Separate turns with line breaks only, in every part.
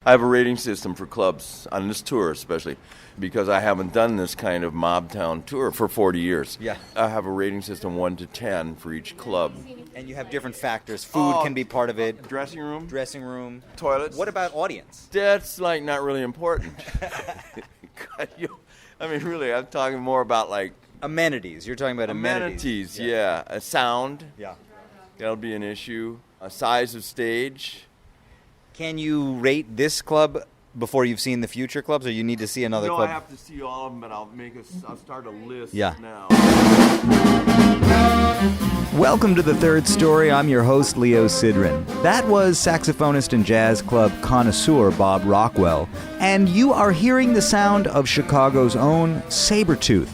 I have a rating system for clubs on this tour especially because I haven't done this kind of mob town tour for 40 years.
Yeah.
I have a rating system 1 to 10 for each club.
And you have different factors. Food can be part of it.
Dressing room.
Toilets. What about audience?
That's not really important. Really, I'm talking more about
amenities. You're talking about amenities.
Yeah. A sound.
Yeah.
That'll be an issue. A size of stage.
Can you rate this club before you've seen the future clubs, or you need to see another club?
No, I have to see all of them, but I'll start a list now.
Welcome to The Third Story. I'm your host, Leo Sidran. That was saxophonist and jazz club connoisseur Bob Rockwell, and you are hearing the sound of Chicago's own Sabretooth.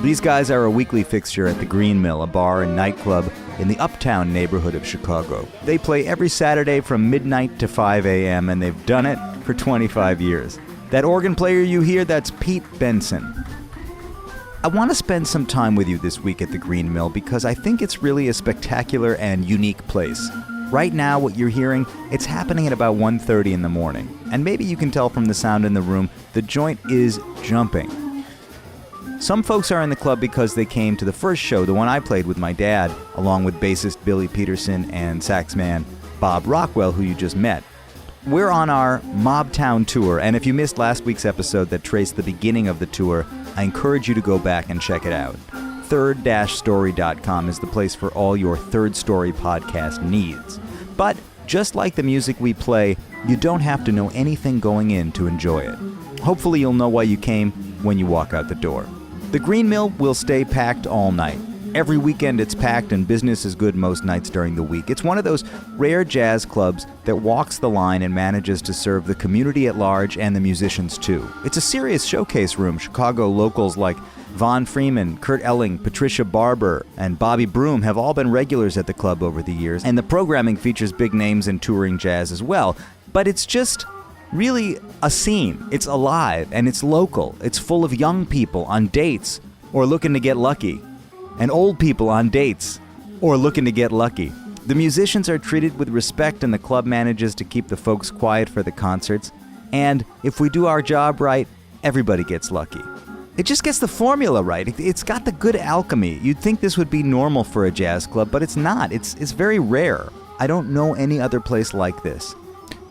These guys are a weekly fixture at the Green Mill, a bar and nightclub in the uptown neighborhood of Chicago. They play every Saturday from midnight to 5 a.m., and they've done it for 25 years. That organ player you hear, that's Pete Benson. I want to spend some time with you this week at the Green Mill because I think it's really a spectacular and unique place. Right now, what you're hearing, it's happening at about 1:30 in the morning. And maybe you can tell from the sound in the room, the joint is jumping. Some folks are in the club because they came to the first show, the one I played with my dad, along with bassist Billy Peterson and saxman Bob Rockwell, who you just met. We're on our Mobtown tour, and if you missed last week's episode that traced the beginning of the tour, I encourage you to go back and check it out. Third-story.com is the place for all your Third Story podcast needs. But just like the music we play, you don't have to know anything going in to enjoy it. Hopefully you'll know why you came when you walk out the door. The Green Mill will stay packed all night. Every weekend it's packed and business is good most nights during the week. It's one of those rare jazz clubs that walks the line and manages to serve the community at large and the musicians too. It's a serious showcase room. Chicago locals like Von Freeman, Kurt Elling, Patricia Barber, and Bobby Broom have all been regulars at the club over the years, and the programming features big names in touring jazz as well. But it's just really a scene. It's alive and it's local. It's full of young people on dates or looking to get lucky, and old people on dates or looking to get lucky. The musicians are treated with respect, and the club manages to keep the folks quiet for the concerts. And if we do our job right, everybody gets lucky. It just gets the formula right. It's got the good alchemy. You'd think this would be normal for a jazz club, but it's not. It's very rare. I don't know any other place like this.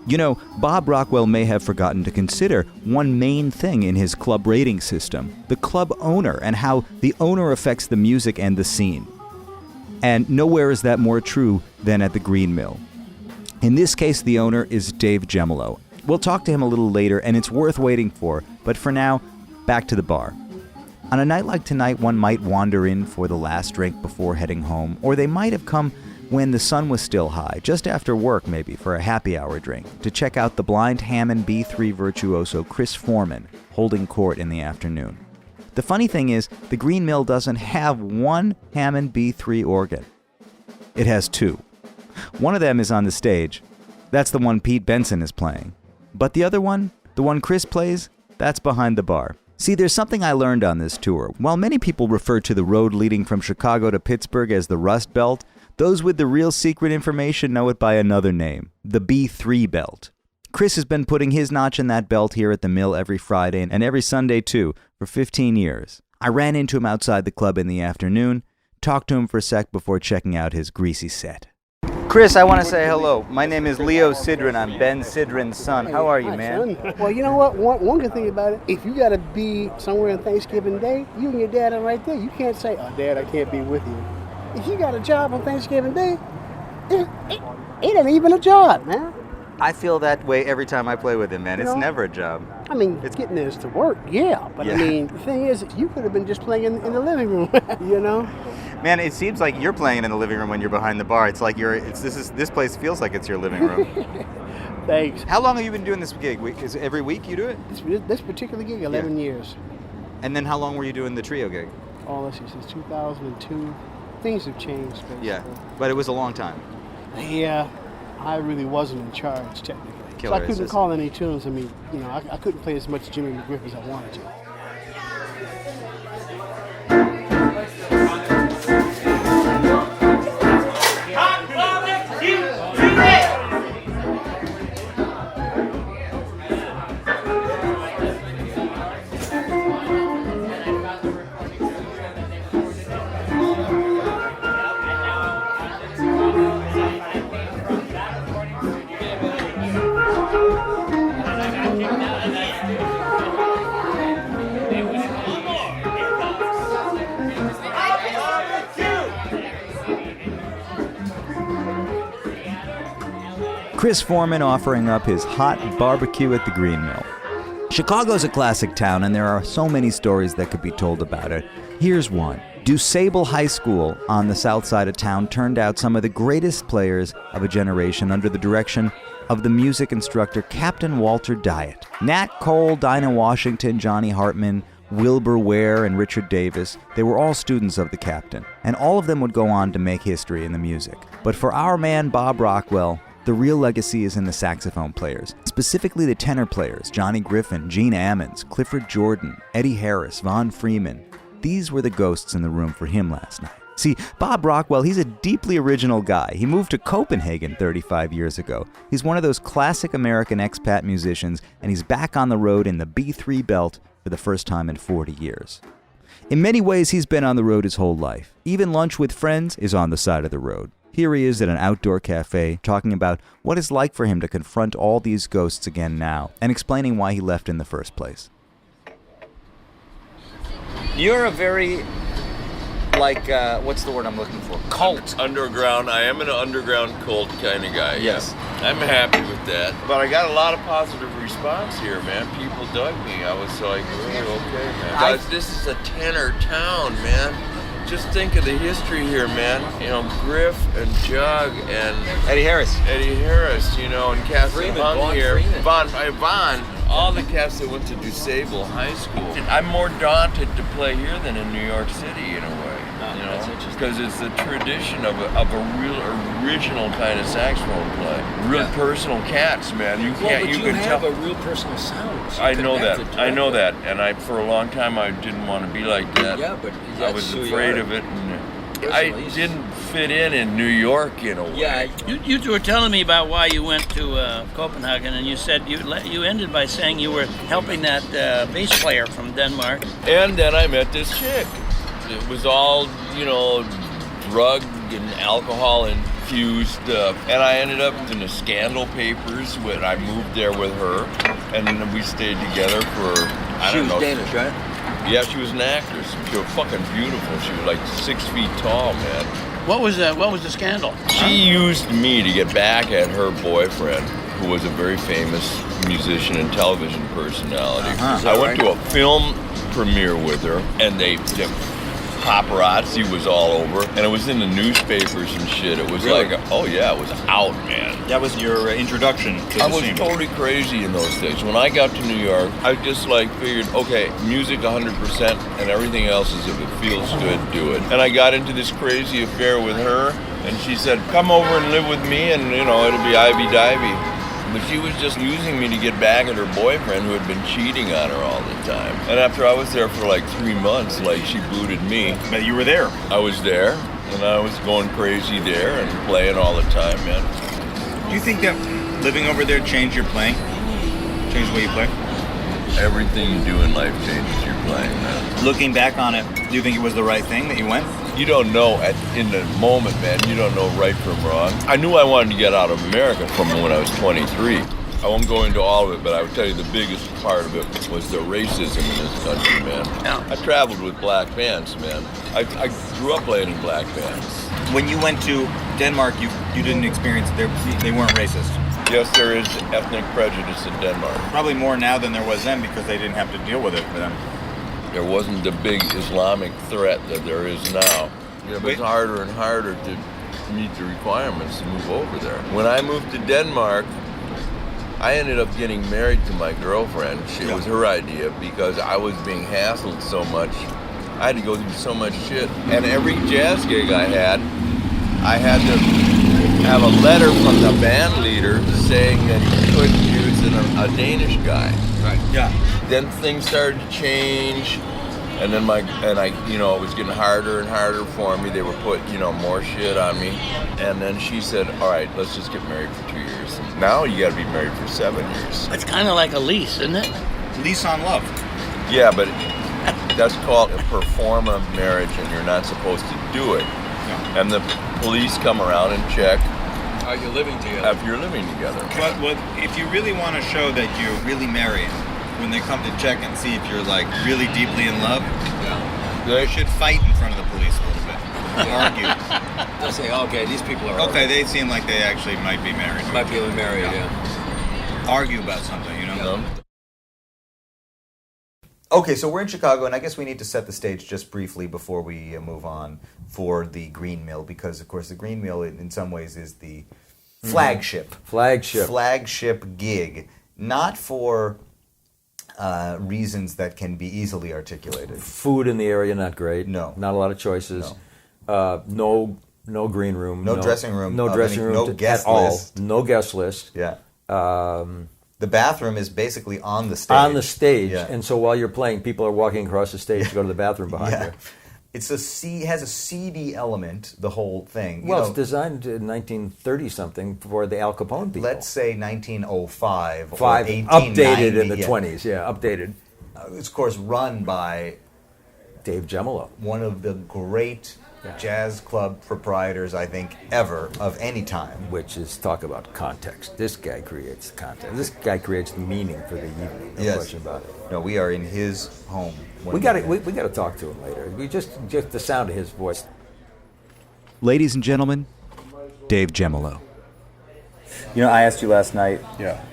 You know, Bob Rockwell may have forgotten to consider one main thing in his club rating system, the club owner and how the owner affects the music and the scene. And nowhere is that more true than at the Green Mill. In this case, the owner is Dave Jemilo. We'll talk to him a little later, and it's worth waiting for, but for now, back to the bar. On a night like tonight, one might wander in for the last drink before heading home, or they might have come when the sun was still high, just after work maybe, for a happy hour drink, to check out the blind Hammond B3 virtuoso Chris Foreman holding court in the afternoon. The funny thing is, the Green Mill doesn't have one Hammond B3 organ. It has two. One of them is on the stage. That's the one Pete Benson is playing. But the other one, the one Chris plays, that's behind the bar. See, there's something I learned on this tour. While many people refer to the road leading from Chicago to Pittsburgh as the Rust Belt, those with the real secret information know it by another name, the B3 belt. Chris has been putting his notch in that belt here at the Mill every Friday and every Sunday too, for 15 years. I ran into him outside the club in the afternoon, talked to him for a sec before checking out his greasy set. Chris, I want to say hello. My name is Leo Sidran. I'm Ben Sidran's son. How are you, man?
Well, you know what? One good thing about it, if you got to be somewhere on Thanksgiving Day, you and your dad are right there. You can't say, "Oh, Dad, I can't be with you." If you got a job on Thanksgiving Day, it ain't even a job, man.
I feel that way every time I play with him, man. It's never a job.
I mean, it's getting this to work, yeah. But I mean, the thing is, you could have been just playing in the living room, you know?
Man, it seems like you're playing in the living room when you're behind the bar. It's like this place feels like it's your living room.
Thanks.
How long have you been doing this gig? Is it every week you do it?
This particular gig, 11 years.
And then how long were you doing the trio gig?
Oh, let's see, since 2002. Things have changed, basically.
Yeah, but it was a long time.
Yeah, I really wasn't in charge, technically.
Killer
So I couldn't call any tunes. I mean, you know, I couldn't play as much Jimmy McGriff as I wanted to.
Chris Foreman offering up his hot barbecue at the Green Mill. Chicago's a classic town, and there are so many stories that could be told about it. Here's one. DuSable High School on the south side of town turned out some of the greatest players of a generation under the direction of the music instructor Captain Walter Dyett. Nat Cole, Dinah Washington, Johnny Hartman, Wilbur Ware, and Richard Davis, they were all students of the captain, and all of them would go on to make history in the music. But for our man Bob Rockwell, the real legacy is in the saxophone players, specifically the tenor players, Johnny Griffin, Gene Ammons, Clifford Jordan, Eddie Harris, Von Freeman. These were the ghosts in the room for him last night. See, Bob Rockwell, he's a deeply original guy. He moved to Copenhagen 35 years ago. He's one of those classic American expat musicians, and he's back on the road in the B3 belt for the first time in 40 years. In many ways, he's been on the road his whole life. Even lunch with friends is on the side of the road. Here he is at an outdoor cafe talking about what it's like for him to confront all these ghosts again now, and explaining why he left in the first place.
You're a very, what's the word I'm looking for? Cult.
Underground. I am an underground cult kind of guy.
Yes.
Yeah. I'm happy with that. But I got a lot of positive response here, man. People dug me. I was like, really okay, man. Guys, this is a tenor town, man. Just think of the history here, man. You know, Griff and Jug and
Eddie Harris,
you know, and cats
Freeman,
hung
Von
here.
Freeman.
Von, all the cats that went to DuSable High School. I'm more daunted to play here than in New York City in a way. You know, because it's the tradition of a real original kind of saxophone play. Real personal cats, man. You can
have
tell.
a real personal sound. So
I know that, and for a long time I didn't want to be like that.
Yeah, but
I was afraid of it, and I didn't fit in New York in a way.
Yeah,
You were telling me about why you went to Copenhagen, and you said you ended by saying you were helping that bass player from Denmark.
And then I met this chick. It was all, you know, drug and alcohol infused, and I ended up in the scandal papers when I moved there with her, and then we stayed together for, I don't know.
She was Danish, right?
Yeah, she was an actress. She was fucking beautiful. She was like 6 feet tall, man.
What was the scandal?
She used me to get back at her boyfriend, who was a very famous musician and television personality. I went to a film premiere with her, and the paparazzi was all over, and it was in the newspapers and shit. It was it was out, man.
That was your introduction to the scene.
I was totally crazy in those days. When I got to New York, I just figured, okay, music 100%, and everything else is if it feels good, do it. And I got into this crazy affair with her, and she said, come over and live with me, and it'll be ivy-divey. But she was just using me to get back at her boyfriend who had been cheating on her all the time. And after I was there for 3 months, she booted me.
But you were there.
I was there, and I was going crazy there and playing all the time, man.
Do you think that living over there changed your playing? Changed the way you play?
Everything you do in life changes your playing, man.
Looking back on it, do you think it was the right thing that you went?
You don't know in the moment, man. You don't know right from wrong. I knew I wanted to get out of America from when I was 23. I won't go into all of it, but I would tell you the biggest part of it was the racism in this country, man.
Yeah.
I traveled with black bands, man. I grew up playing in black bands.
When you went to Denmark, you didn't experience they weren't racist.
Yes, there is ethnic prejudice in Denmark.
Probably more now than there was then because they didn't have to deal with it for them.
There wasn't the big Islamic threat that there is now. It's harder and harder to meet the requirements to move over there. When I moved to Denmark, I ended up getting married to my girlfriend. It was her idea because I was being hassled so much. I had to go through so much shit. And every jazz gig I had to have a letter from the band leader saying that he couldn't use a Danish guy.
Right. Yeah.
Then things started to change, and then it was getting harder and harder for me. They were putting, more shit on me. And then she said, all right, let's just get married for 2 years. Now you got to be married for 7 years.
It's kind of like a lease, isn't it?
Lease on love.
Yeah, but that's called a performa marriage, and you're not supposed to do it.
No.
And the police come around and check.
Are you living together?
If you're living together.
But if you really want to show that you're really married, when they come to check and see if you're really deeply in love, they should fight in front of the police a little bit. argue.
They'll say, okay, these people are
Okay, they seem like they actually might be married.
might be married, yeah.
Argue about something, you know?
Okay, so we're in Chicago, and I guess we need to set the stage just briefly before we move on for the Green Mill, because, of course, the Green Mill, in some ways, is the flagship gig, not for reasons that can be easily articulated.
Food in the area, not great.
No.
Not a lot of choices. No green room.
No dressing room.
No dressing room.
No guest
at all.
list.
No guest list.
Yeah. The bathroom is basically on the stage.
On the stage.
Yeah.
And so while you're playing, people are walking across the stage to go to the bathroom behind you.
It's has a seedy element, the whole thing.
Well, it's designed in 1930-something for the Al Capone people.
Let's say 1905 or
1890. Updated in the 20s, updated.
It's, of course, run by
Dave Jemilo,
one of the great jazz club proprietors, I think, ever, of any time.
Which is, talk about context. This guy creates context. This guy creates the meaning for the evening. No question about it.
No, we are in his home.
We got to talk to him later. We just the sound of his voice.
Ladies and gentlemen, Dave Jemilo.
You know, I asked you last night.
Yeah.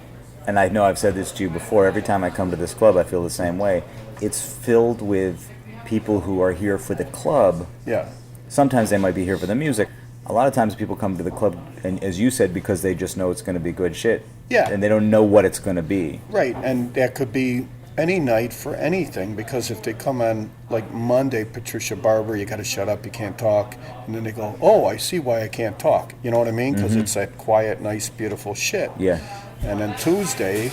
And I know I've said this to you before. Every time I come to this club, I feel the same way. It's filled with people who are here for the club.
Yeah.
Sometimes they might be here for the music. A lot of times people come to the club, and as you said, because they just know it's going to be good shit.
Yeah.
And they don't know what it's going to be.
Right, and that could be any night for anything, because if they come on like Monday, Patricia Barber, you got to shut up, you can't talk, and then they go, oh, I see why I can't talk. You know what I mean? Because it's that quiet, nice, beautiful shit.
Yeah.
And then Tuesday,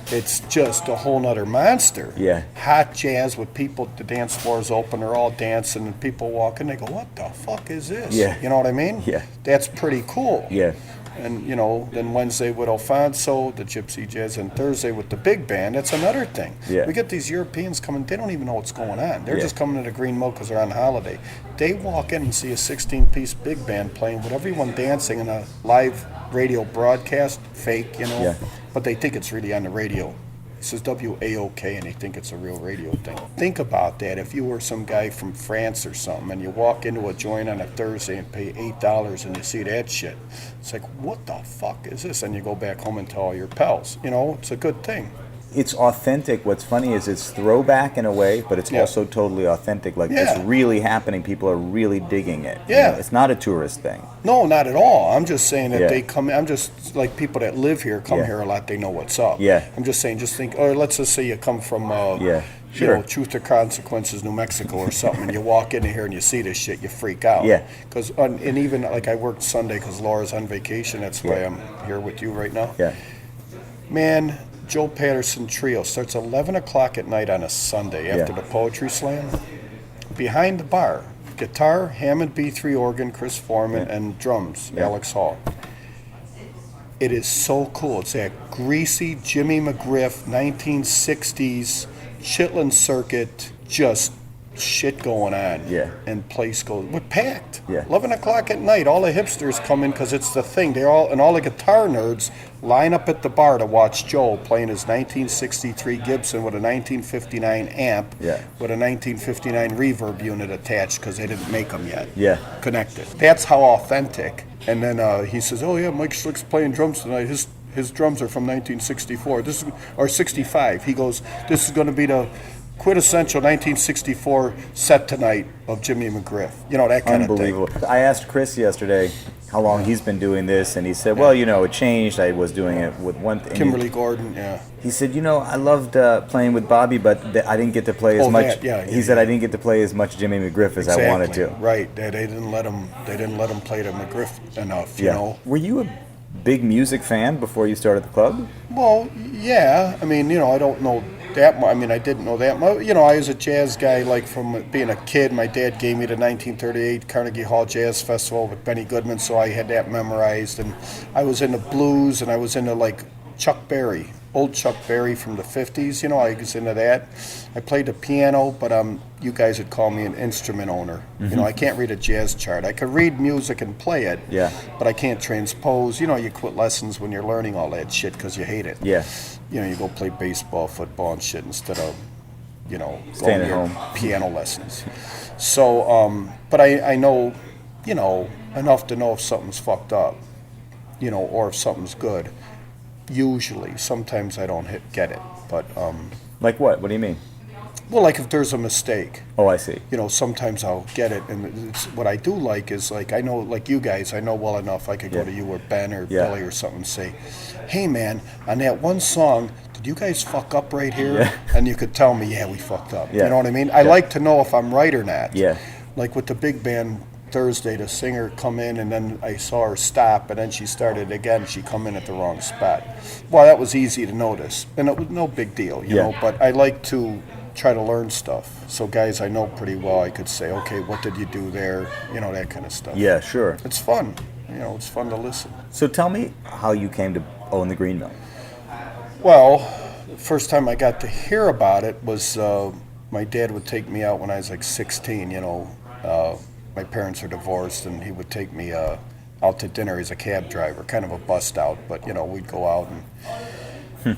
it's just a whole nother monster.
Yeah.
Hot jazz with people, the dance floor's open, they're all dancing, and people walk in, they go, what the fuck is this?
Yeah.
You know what I mean?
Yeah.
That's pretty cool.
Yeah.
And, you know, then Wednesday with Alfonso, the Gypsy Jazz, and Thursday with the big band, that's another thing.
Yeah.
We get these Europeans coming, they don't even know what's going on. They're
Yeah.
just coming to the Green Mill because they're on holiday. They walk in and see a 16-piece big band playing with everyone dancing in a live radio broadcast, fake, you know,
Yeah.
but they think it's really on the radio. It says WAOK, and they think it's a real radio thing. Think about that. If you were some guy from France or something, and you walk into a joint on a Thursday and pay $8 and you see that shit, it's like, what the fuck is this? And you go back home and tell all your pals. You know, it's a good thing.
It's authentic. What's funny is it's throwback in a way, but it's also totally authentic. Like, it's really happening. People are really digging it.
Yeah.
You know, it's not a tourist thing.
No, not at all. I'm just saying that
Yeah.
they come. I'm just like people that live here come here a lot. They know what's up.
Yeah.
I'm just saying. Just think. Or let's just say you come from. You
Sure.
know, Truth or Consequences, New Mexico, or something, and you walk into here and you see this shit, you freak out.
Yeah.
Because and even like I worked Sunday because Laura's on vacation. That's why I'm here with you right now.
Yeah.
Man, Joe Patterson Trio starts 11 o'clock at night on a Sunday after the Poetry Slam. Behind the bar, guitar, Hammond B3 organ, Chris Foreman, and drums, Alex Hall. It is so cool. It's that greasy Jimmy McGriff 1960s Chitlin circuit, just shit going on.
Yeah.
And place goes, we're packed.
Yeah.
11 o'clock at night, all the hipsters come in because it's the thing. They're all, and all the guitar nerds line up at the bar to watch Joe playing his 1963 Gibson with a 1959 amp with a 1959 reverb unit attached because they didn't make them yet.
Yeah.
Connected. That's how authentic. And then he says, oh yeah, Mike Schlick's playing drums tonight. His drums are from 1964. This is, or 65. He goes, this is going to be the quintessential 1964 set tonight of Jimmy McGriff. You know, that kind of thing.
Unbelievable. I asked Chris yesterday how long he's been doing this, and he said, well, you know, it changed. I was doing it with one thing.
Kimberly Gordon, yeah.
He said, you know, I loved playing with Bobby, but I didn't get to play as much. He said I didn't get to play as much Jimmy McGriff as I wanted to.
Right. They didn't let him play the McGriff enough, you know.
Were you a big music fan before you started the club?
Well, yeah. I mean, you know, I don't know that much. I mean, I didn't know that much. You know, I was a jazz guy, like from being a kid. My dad gave me the 1938 Carnegie Hall Jazz Festival with Benny Goodman, so I had that memorized. And I was into blues, and I was into like Chuck Berry, old Chuck Berry from the 50s. You know, I was into that. I played the piano, but you guys would call me an instrument owner.
Mm-hmm.
You know, I can't read a jazz chart. I could read music and play it, but I can't transpose. You know, you quit lessons when you're learning all that shit because you hate it.
Yeah.
You know, you go play baseball, football, and shit instead of, you know,
staying
going
at
to your
home.
piano lessons. So, but I know you know, enough to know if something's fucked up, you know, or if something's good. Usually, sometimes I don't get it, but
Like what? What do you mean?
well, like if there's a mistake,
Oh, I see.
you know, sometimes I'll get it. And what I do like is, like, I know, like you guys, I know well enough I could go
Yeah.
to you or Ben or
Yeah.
Billy or something and say, hey man, on that one song, did you guys fuck up right here?
Yeah.
And you could tell me, yeah, we fucked up.
Yeah.
You know what I mean? I
Yeah.
like to know if I'm right or not.
Yeah.
Like with the big band Thursday, the singer come in and then I saw her stop and then she started again. She come in at the wrong spot. Well, that was easy to notice and it was no big deal, you
Yeah.
know, but I like to try to learn stuff. So guys I know pretty well, I could say, okay, what did you do there? You know, that kind of stuff.
Yeah, sure.
It's fun. You know, it's fun to listen.
So tell me how you came to own the Green Mill.
Well, the first time I got to hear about it was my dad would take me out when I was like 16, you know. My parents are divorced and he would take me out to dinner. He's a cab driver, kind of a bust out, but you know, we'd go out and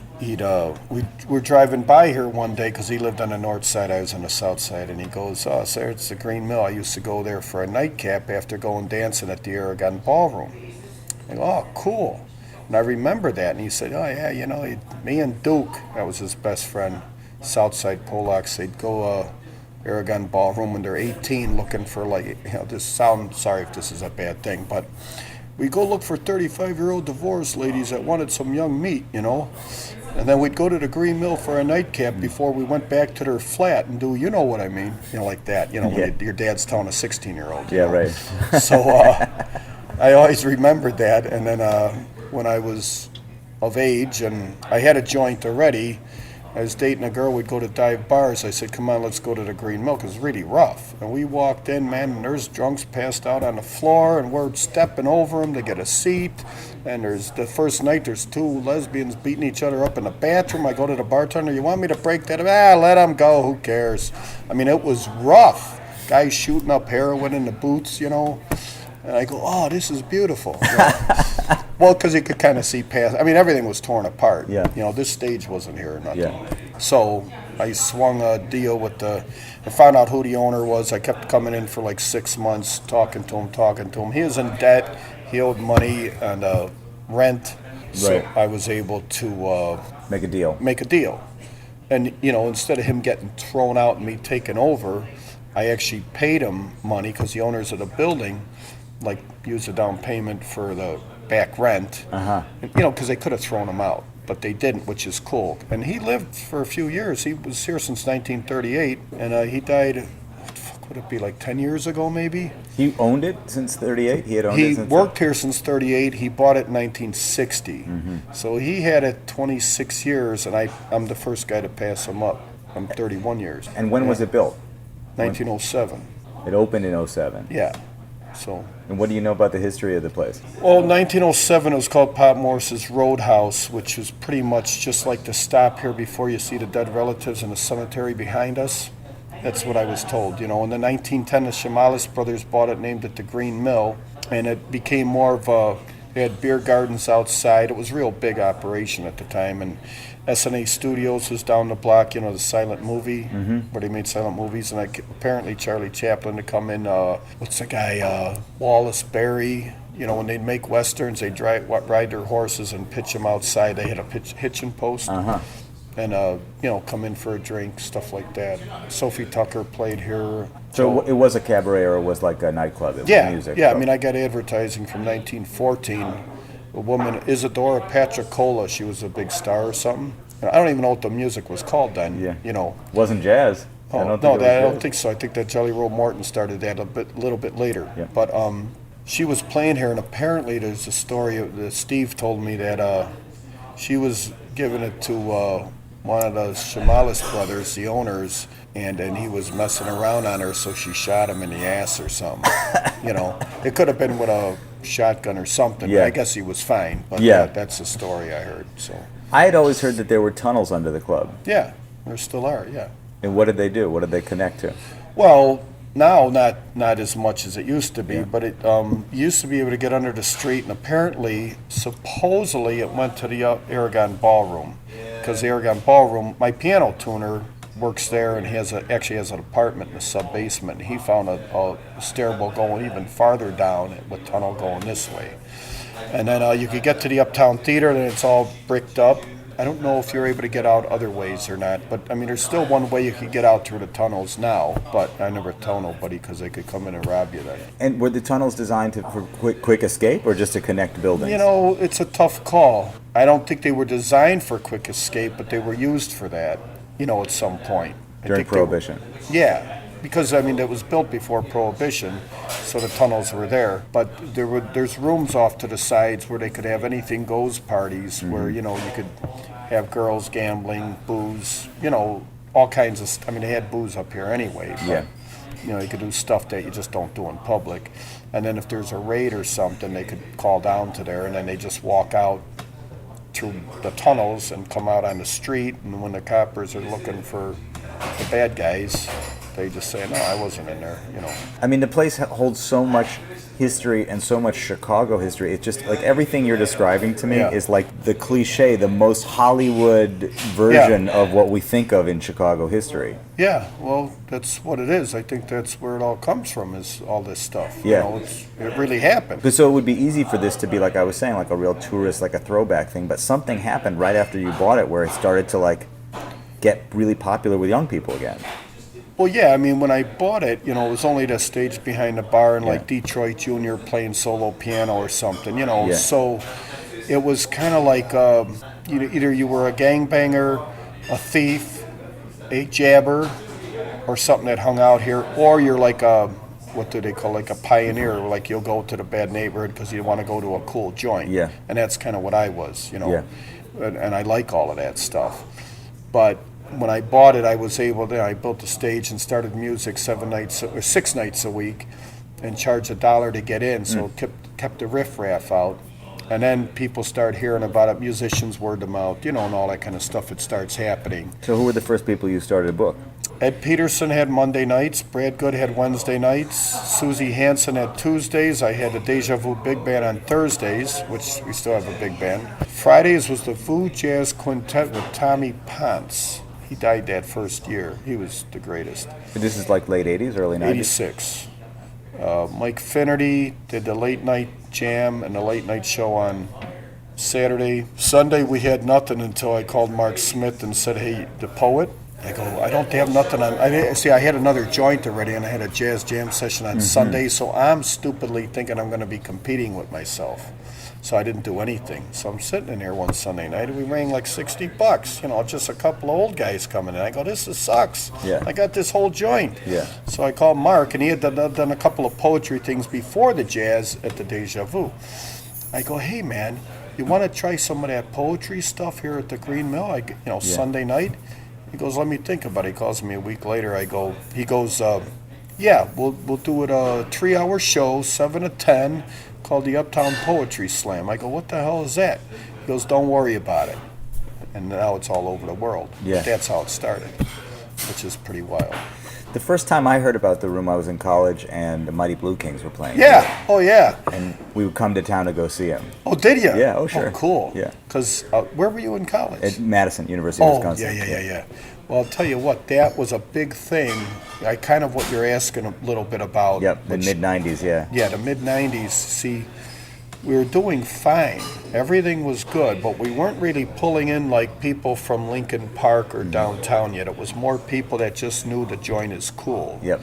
we were driving by here one day because he lived on the north side, I was on the south side, and he goes, oh, sir, it's the Green Mill. I used to go there for a nightcap after going dancing at the Aragon Ballroom. I go, oh, cool. And I remember that, and he said, oh, yeah, you know, me and Duke, that was his best friend, Southside Polacks, they'd go Aragon Ballroom when they're 18 looking for, like, you know, this sound, sorry if this is a bad thing, but we go look for 35-year-old divorced ladies that wanted some young meat, you know. And then we'd go to the Green Mill for a nightcap before we went back to their flat and do, you know what I mean, you know, like that, you know, when your dad's telling a 16-year-old.
Yeah, right.
So I always remembered that. And then when I was of age and I had a joint already, I was dating a girl, we'd go to dive bars. I said, come on, let's go to the Green Mill, 'cause it's really rough. And we walked in, man, and there's drunks passed out on the floor, and we're stepping over them to get a seat. And there's the first night, there's two lesbians beating each other up in the bathroom. I go to the bartender, you want me to break that? Let them go, who cares? I mean, it was rough. Guys shooting up heroin in the boots, you know. And I go, oh, this is beautiful. You know? Well, because you could kind of see past. I mean, everything was torn apart.
Yeah.
You know, this stage wasn't here or nothing.
Yeah.
So I swung a deal with I found out who the owner was. I kept coming in for like 6 months, talking to him. He was in debt. He owed money and rent. So
Right.
I was able to
Make a deal.
make a deal. And, you know, instead of him getting thrown out and me taking over, I actually paid him money because the owners of the building, like, used a down payment for the back rent.
Uh-huh.
You know, because they could have thrown him out, but they didn't, which is cool. And he lived for a few years. He was here since 1938, and he died, what the fuck would it be, like 10 years ago maybe?
He owned it since 38? He had owned it
He
since...
worked here since 38. He bought it in 1960.
Mm-hmm.
So he had it 26 years, and I'm the first guy to pass him up. I'm 31 years.
And when was it built?
1907.
It opened in 07.
Yeah. So,
And what do you know about the history of the place?
well, 1907 it was called Pop Morris's Roadhouse, which was pretty much just like the stop here before you see the dead relatives in the cemetery behind us. That's what I was told, you know. In the 1910, the Jemilo brothers bought it, named it the Green Mill, and it became more of a, they had beer gardens outside. It was a real big operation at the time, and S&A Studios was down the block, you know, the silent movie, where they made silent movies, and apparently Charlie Chaplin to come in, what's the guy, Wallace Berry, you know, when they'd make westerns, they'd ride their horses and pitch them outside. They had a hitching post.
Uh-huh.
And, you know, come in for a drink, stuff like that. Sophie Tucker played here.
So it was a cabaret or it was like a nightclub? It was music?
Yeah, I mean, I got advertising from 1914. A woman, Isadora Patricola, she was a big star or something. And I don't even know what the music was called then,
Yeah.
you know.
Wasn't jazz?
Oh,
I don't
no,
think it
I
was
don't
jazz.
think so. I think that Jelly Roll Morton started that a little bit later.
Yeah.
But she was playing here, and apparently there's a story that Steve told me that she was giving it to one of the Jemilo brothers, the owners, and he was messing around on her, so she shot him in the ass or something. You know, it could have been with a shotgun or something.
Yeah.
But I guess he was fine. But
Yeah.
that's the story I heard. So
I had always heard that there were tunnels under the club.
yeah, there still are. Yeah.
And what did they do? What did they connect to?
Well, now not as much as it used to be,
Yeah.
but it used to be able to get under the street, and apparently, supposedly, it went to the Aragon Ballroom, because the Aragon Ballroom, my piano tuner
works there, and he actually has an apartment in the sub-basement. He found a stairwell going even farther down with tunnel going this way. And then you could get to the Uptown Theater, and it's all bricked up. I don't know if you're able to get out other ways or not, but I mean, there's still one way you could get out through the tunnels now, but I never tell nobody because they could come in and rob you then.
And were the tunnels designed for quick escape or just to connect buildings?
You know, it's a tough call. I don't think they were designed for quick escape, but they were used for that, you know, at some point.
During Prohibition?
Yeah. Because, I mean, it was built before Prohibition, so the tunnels were there. But there's rooms off to the sides where they could have anything goes parties, where, you know, you could have girls gambling, booze, you know, all kinds of, I mean, they had booze up here anyway. But,
yeah.
You know, you could do stuff that you just don't do in public. And then if there's a raid or something, they could call down to there, and then they just walk out through the tunnels and come out on the street. And when the coppers are looking for the bad guys, they just say, no, I wasn't in there, you know.
I mean, the place holds so much history and so much Chicago history. It's just like everything you're describing to me is like the cliche, the most Hollywood version of what we think of in Chicago history.
Yeah, well, that's what it is. I think that's where it all comes from, is all this stuff.
Yeah.
You know, it really happened.
So it would be easy for this to be, like I was saying, like a real tourist, like a throwback thing, but something happened right after you bought it where it started to like get really popular with young people again.
Well, yeah, I mean, when I bought it, you know, it was only the stage behind the bar and like Detroit Junior playing solo piano or something, you know. So it was kind of like either you were a gangbanger, a thief, a jabber, or something that hung out here, or you're like a, what do they call, like a pioneer, like you'll go to the bad neighborhood because you want to go to a cool joint.
Yeah.
And that's kind of what I was, you know.
Yeah.
And I like all of that stuff. But when I bought it, I was able to, I built a stage and started music 6 nights a week and charged $1 to get in, so it kept the riff-raff out. And then people start hearing about it, musicians word them out, you know, and all that kind of stuff. It starts happening.
So who were the first people you started to book?
Ed Peterson had Monday nights, Brad Good had Wednesday nights, Susie Hansen had Tuesdays, I had the Deja Vu Big Band on Thursdays, which we still have a big band. Fridays was the Vu Jazz Quintet with Tommy Ponce. He died that first year. He was the greatest.
This is like late 80s, early 90s?
86. Mike Finnerty did the late night jam and the late night show on Saturday. Sunday we had nothing until I called Mark Smith and said, hey, the poet. I go, I don't have nothing on. I had another joint already and I had a jazz jam session on Sunday, so I'm stupidly thinking I'm going to be competing with myself. So I didn't do anything. So I'm sitting in here one Sunday night and we rang like $60, you know, just a couple of old guys coming in. I go, this sucks.
Yeah.
I got this whole joint.
Yeah.
So I called Mark and he had done a couple of poetry things before the jazz at the Deja Vu. I go, hey man, you want to try some of that poetry stuff here at the Green Mill? Sunday night? He goes, let me think about it. He calls me a week later. He goes, yeah, we'll do it a 3-hour show, 7 to 10, called the Uptown Poetry Slam. I go, what the hell is that? He goes, don't worry about it. And now it's all over the world.
Yeah.
That's how it started, which is pretty wild.
The first time I heard about the room, I was in college, and the Mighty Blue Kings were playing.
Yeah, oh yeah.
And we would come to town to go see them.
Oh, did you?
Yeah, oh sure.
Oh, cool.
Yeah.
Because where were you in college?
At Madison, University of Wisconsin.
Yeah. Well, I'll tell you what, that was a big thing. Kind of what you're asking a little bit about.
Yep, the mid-'90s, yeah.
Yeah, the mid-'90s. See, we were doing fine. Everything was good, but we weren't really pulling in like people from Lincoln Park or downtown yet. It was more people that just knew the joint is cool.
Yep.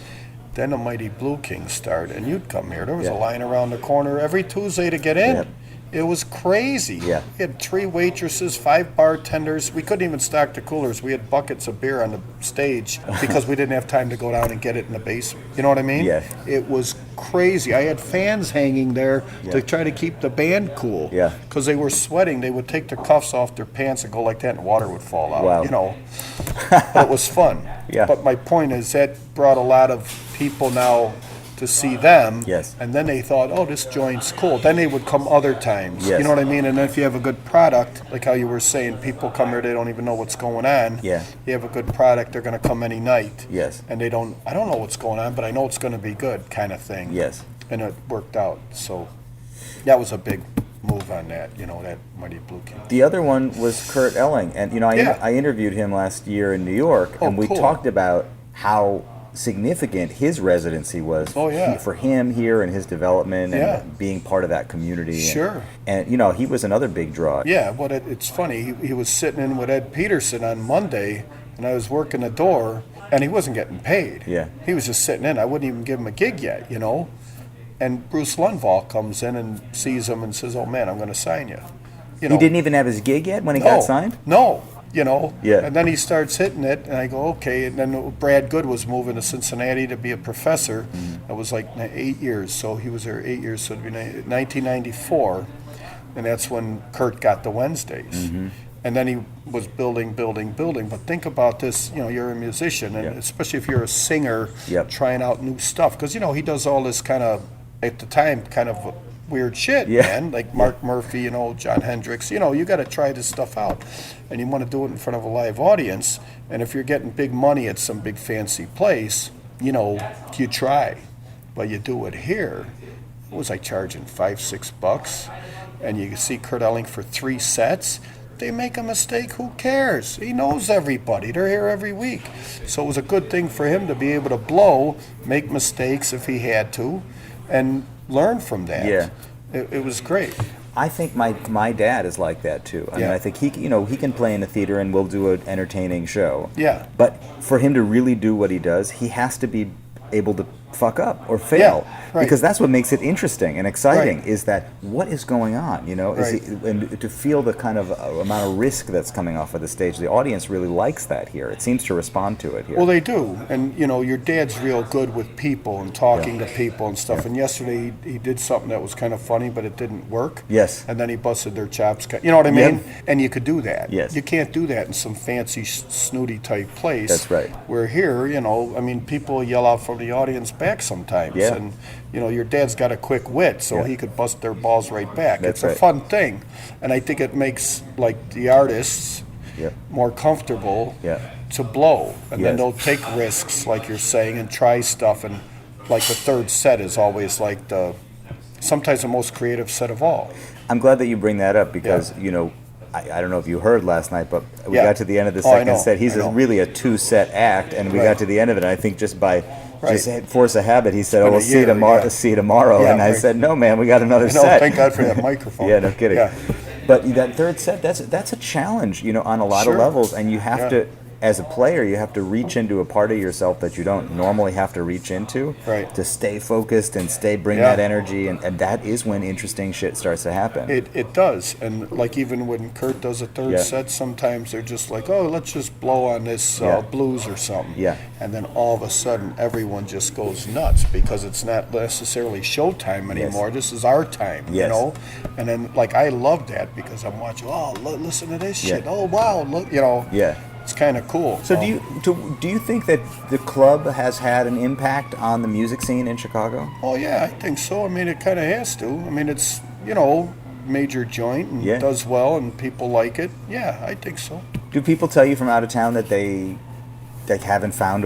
Then the Mighty Blue Kings started, and you'd come here. There was a line around the corner every Tuesday to get in.
Yep.
It was crazy.
Yeah.
We had 3 waitresses, 5 bartenders. We couldn't even stock the coolers. We had buckets of beer on the stage because we didn't have time to go down and get it in the basement. You know what I mean?
Yeah.
It was crazy. I had fans hanging there to try to keep the band cool.
Yeah.
Because they were sweating. They would take their cuffs off their pants and go like that, and water would fall out.
Wow.
You know. It was fun.
Yeah.
But my point is that brought a lot of people now to see them,
yes.
And then they thought, oh, this joint's cool. Then they would come other times,
yes.
You know what I mean? And then if you have a good product, like how you were saying, people come here, they don't even know what's going on.
Yeah.
You have a good product, they're going to come any night.
Yes.
And I don't know what's going on, but I know it's going to be good kind of thing.
Yes.
And it worked out. So that was a big move on that, that Mighty Blue King.
The other one was Kurt Elling, and I interviewed him last year in New York, and we talked about how significant his residency was for him here and his development and being part of that community.
Sure.
And he was another big draw.
Yeah, but it's funny. He was sitting in with Ed Peterson on Monday, and I was working the door, and he wasn't getting paid.
Yeah.
He was just sitting in. I wouldn't even give him a gig yet, And Bruce Lundvall comes in and sees him and says, "Oh man, I'm going to sign you."
He didn't even have his gig yet when he got signed?
No.
Yeah.
And then he starts hitting it, and I go, okay. And then Brad Good was moving to Cincinnati to be a professor. That was like 8 years, so he was there 8 years, so it'd be 1994, and that's when Kurt got the Wednesdays. And then he was building. But think about this, you're a musician, and especially if you're a singer trying out new stuff, because, he does all this kind of, at the time, kind of weird shit, man, like Mark Murphy, John Hendricks, you got to try this stuff out, and you want to do it in front of a live audience, and if you're getting big money at some big fancy place, you try, but you do it here. What was I charging, $5-6? And you see Kurt Elling for 3 sets. They make a mistake, who cares? He knows everybody. They're here every week. So it was a good thing for him to be able to blow, make mistakes if he had to, and learn from that.
Yeah.
It was great.
I think my dad is like that too. I mean, I think he can play in a theater and we'll do an entertaining show.
Yeah.
But for him to really do what he does, he has to be able to fuck up or fail, because that's what makes it interesting and exciting. Is that what is going on? And to feel the kind of amount of risk that's coming off of the stage. The audience really likes that here. It seems to respond to it here.
Well, they do, and your dad's real good with people and talking to people and stuff. And yesterday he did something that was kind of funny, but it didn't work.
Yes.
And then he busted their chops. You know what I mean?
Yep.
And you could do that.
Yes.
You can't do that in some fancy snooty type place.
That's right.
Where here, people yell out from the audience back sometimes.
Yeah.
And your dad's got a quick wit, so he could bust their balls right back.
That's
it's a fun thing, and I think it makes the artists more comfortable to blow, and then they'll take risks, like you're saying, and try stuff. And the third set is always sometimes the most creative set of all.
I'm glad that you bring that up, because I don't know if you heard last night, but we got to the end of the second set. He's really a 2-set act, and we got to the end of it. And I think just by force of habit, he said, "Oh, we'll see you tomorrow." And I said, "No, man, we got another set."
Thank God for that microphone.
Yeah, no kidding. Yeah. But that third set, that's a challenge, on a lot of levels, and you have to. As a player, you have to reach into a part of yourself that you don't normally have to reach into to stay focused and bring that energy, and that is when interesting shit starts to happen.
It does, and even when Kurt does a third set, sometimes they're just like, "Oh, let's just blow on this blues or something," and then all of a sudden everyone just goes nuts, because it's not necessarily showtime anymore. This is our time, and then I love that, because I'm watching, oh, listen to this shit, oh wow, look, It's kind of cool.
So do you think that the club has had an impact on the music scene in Chicago?
Oh yeah, I think so. I mean, it kind of has to. I mean, it's major joint and does well, and people like it. Yeah, I think so.
Do people tell you from out of town that they haven't found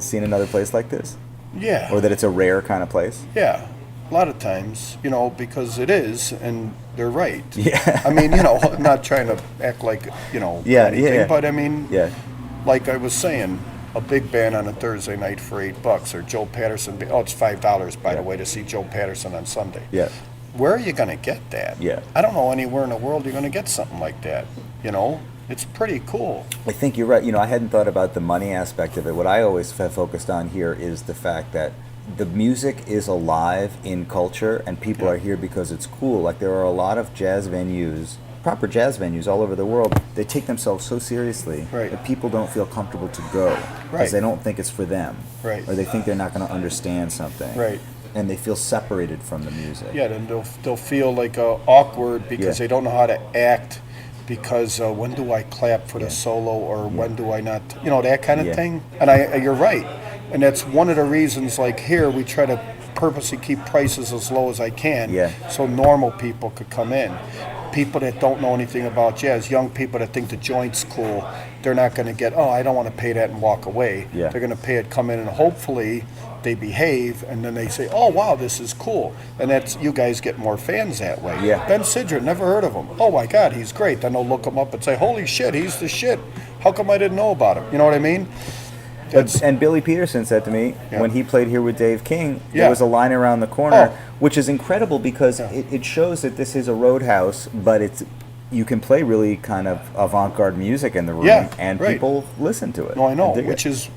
seen another place like this?
Yeah.
Or that it's a rare kind of place?
Yeah. A lot of times, because it is, and they're right.
Yeah.
I mean, I'm not trying to act like, anything, but I mean, like I was saying, a big band on a Thursday night for $8, or Joe Patterson. Oh, it's $5, by the way, to see Joe Patterson on Sunday.
Yeah.
Where are you going to get that?
Yeah.
I don't know anywhere in the world you're going to get something like that. It's pretty cool.
I think you're right. I hadn't thought about the money aspect of it. What I always have focused on here is the fact that the music is alive in culture, and people are here because it's cool. There are a lot of jazz venues, proper jazz venues all over the world. They take themselves so seriously that people don't feel comfortable to go because they don't think it's for them, or they think they're not going to understand something, and they feel separated from the music.
Yeah, then they'll feel awkward because they don't know how to act. Because when do I clap for the solo, or when do I not? That kind of thing. And you're right. And that's one of the reasons, here, we try to purposely keep prices as low as I can, so normal people could come in. People that don't know anything about jazz, young people that think the joint's cool, they're not going to get, I don't want to pay that and walk away. They're going to pay it, come in, and hopefully they behave, and then they say, oh, wow, this is cool. And that's, you guys get more fans that way.
Yeah.
Ben Sidran, never heard of him. Oh, my God, he's great. Then they'll look him up and say, holy shit, he's the shit. How come I didn't know about him? You know what I mean?
And Billy Peterson said to me, when he played here with Dave King,
Yeah.
there was a line around the corner,
Oh.
which is incredible because
Yeah.
it shows that this is a roadhouse, but you can play really kind of avant-garde music in the room,
Yeah,
and
right.
people listen to it.
No, I know,
and dig
which
it.
is,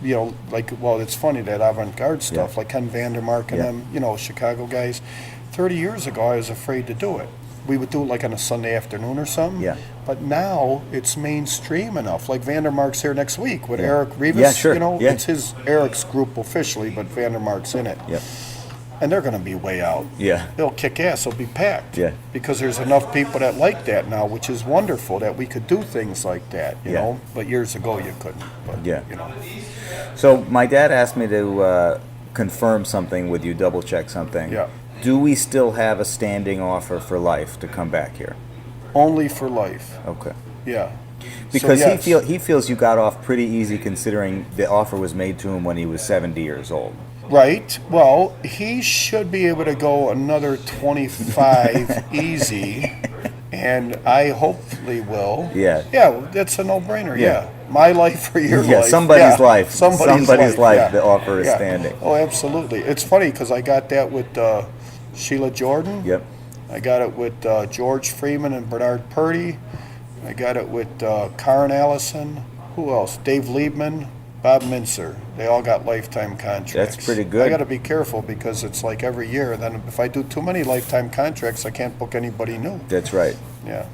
like, well, it's funny, that avant-garde stuff,
Yeah.
like Ken Vandermark and
Yeah.
them, Chicago guys. 30 years ago, I was afraid to do it. We would do it like on a Sunday afternoon or something.
Yeah.
But now it's mainstream enough. Like Vandermark's here next week with
Yeah.
Eric Rivas.
Yeah, sure. Yeah.
It's Eric's group officially, but Vandermark's in it.
Yep.
And they're going to be way out.
Yeah.
They'll kick ass. They'll be packed.
Yeah.
Because there's enough people that like that now, which is wonderful, that we could do things like that, you
Yeah.
know. But years ago you couldn't. But,
Yeah.
So
my dad asked me to confirm something with you, double-check something.
Yeah.
Do we still have a standing offer for life to come back here?
Only for life.
Okay.
Yeah.
Because
So, yes.
he feels you got off pretty easy considering the offer was made to him when he was 70 years old.
Right. Well, he should be able to go another 25 easy, and I hopefully will.
Yeah.
Yeah, that's a no-brainer.
Yeah.
Yeah. My life or your
Yeah,
life.
somebody's life.
Somebody's
life,
yeah.
the offer is
Yeah.
standing.
Oh, absolutely. It's funny because I got that with Sheila Jordan.
Yep.
I got it with George Freeman and Bernard Purdy. I got it with Karen Allison. Who else? Dave Liebman, Bob Mincer. They all got lifetime contracts.
That's pretty good.
I got to be careful because it's like every year. Then if I do too many lifetime contracts, I can't book anybody new.
That's right.
Yeah.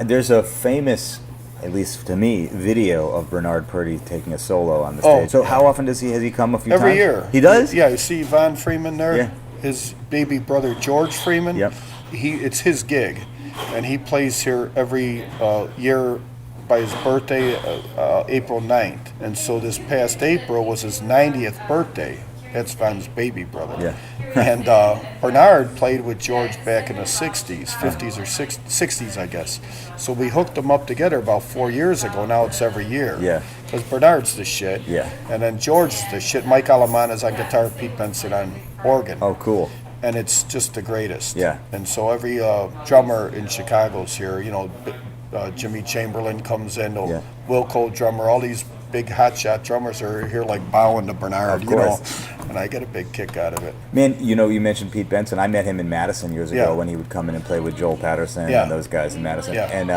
There's a famous, at least to me, video of Bernard Purdy taking a solo on the
Oh.
stage. So how often has he come a few times?
Every year.
He does?
Yeah, you see Von Freeman there?
Yeah.
His baby brother George Freeman.
Yep.
It's his gig. And he plays here every year by his birthday, April 9th. And so this past April was his 90th birthday. That's Von's baby brother.
Yeah.
And Bernard played with George back in the 60s, 50s or 60s, I guess. So we hooked them up together about 4 years ago. Now it's every year.
Yeah.
Because Bernard's the shit.
Yeah.
And then George's the shit. Mike Alamana's on guitar, Pete Benson on organ.
Oh, cool.
And it's just the greatest.
Yeah.
And so every drummer in Chicago's here, Jimmy Chamberlain comes in,
Yeah.
Wilco drummer, all these big hotshot drummers are here like bowing to Bernard,
Of course.
and I get a big kick out of it.
Man, you mentioned Pete Benson. I met him in Madison years ago
Yeah.
when he would come in and play with Joel Patterson
Yeah.
and those guys in Madison.
Yeah.
And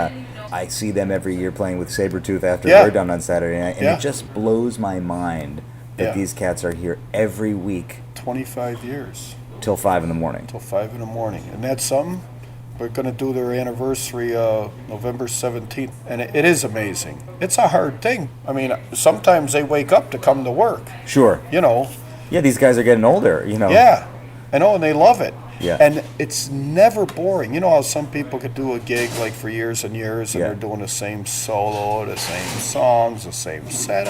I see them every year playing with Sabretooth after
Yeah.
they're done on Saturday night. And
Yeah.
it just blows my mind that
Yeah.
these cats are here every week
25 years
till 5 in the morning.
till 5 in the morning, and that's something. We're going to do their anniversary November 17th, and it is amazing. It's a hard thing. I mean, sometimes they wake up to come to work,
Sure. Yeah, these guys are getting older,
Yeah, I know, and they love it.
Yeah.
And it's never boring. You know how some people could do a gig like for years and years, and
Yeah.
they're doing the same solo, the same songs, the same set.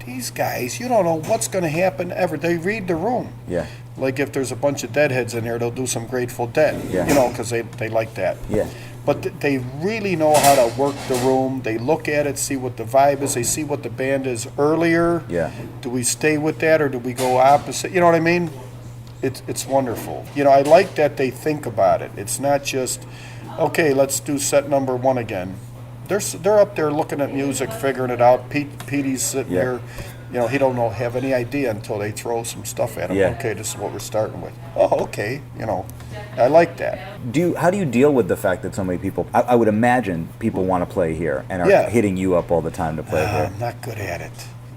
These guys, you don't know what's going to happen ever. They read the room.
Yeah.
Like if there's a bunch of Deadheads in here, they'll do some Grateful Dead.
Yeah.
Because they like that.
Yeah.
But they really know how to work the room. They look at it, see what the vibe is. They see what the band is earlier.
Yeah.
Do we stay with that or do we go opposite? You know what I mean? It's wonderful. I like that they think about it. It's not just, okay, let's do set number 1 again. They're up there looking at music, figuring it out. Petey's sitting
Yeah.
here. He don't have any idea until they throw some stuff at him.
Yeah.
Okay, this is what we're starting with. Oh, okay. I like that.
How do you deal with the fact that so many people, I would imagine people want to play here and are
Yeah.
hitting you up all the time to play here.
I'm not good at it.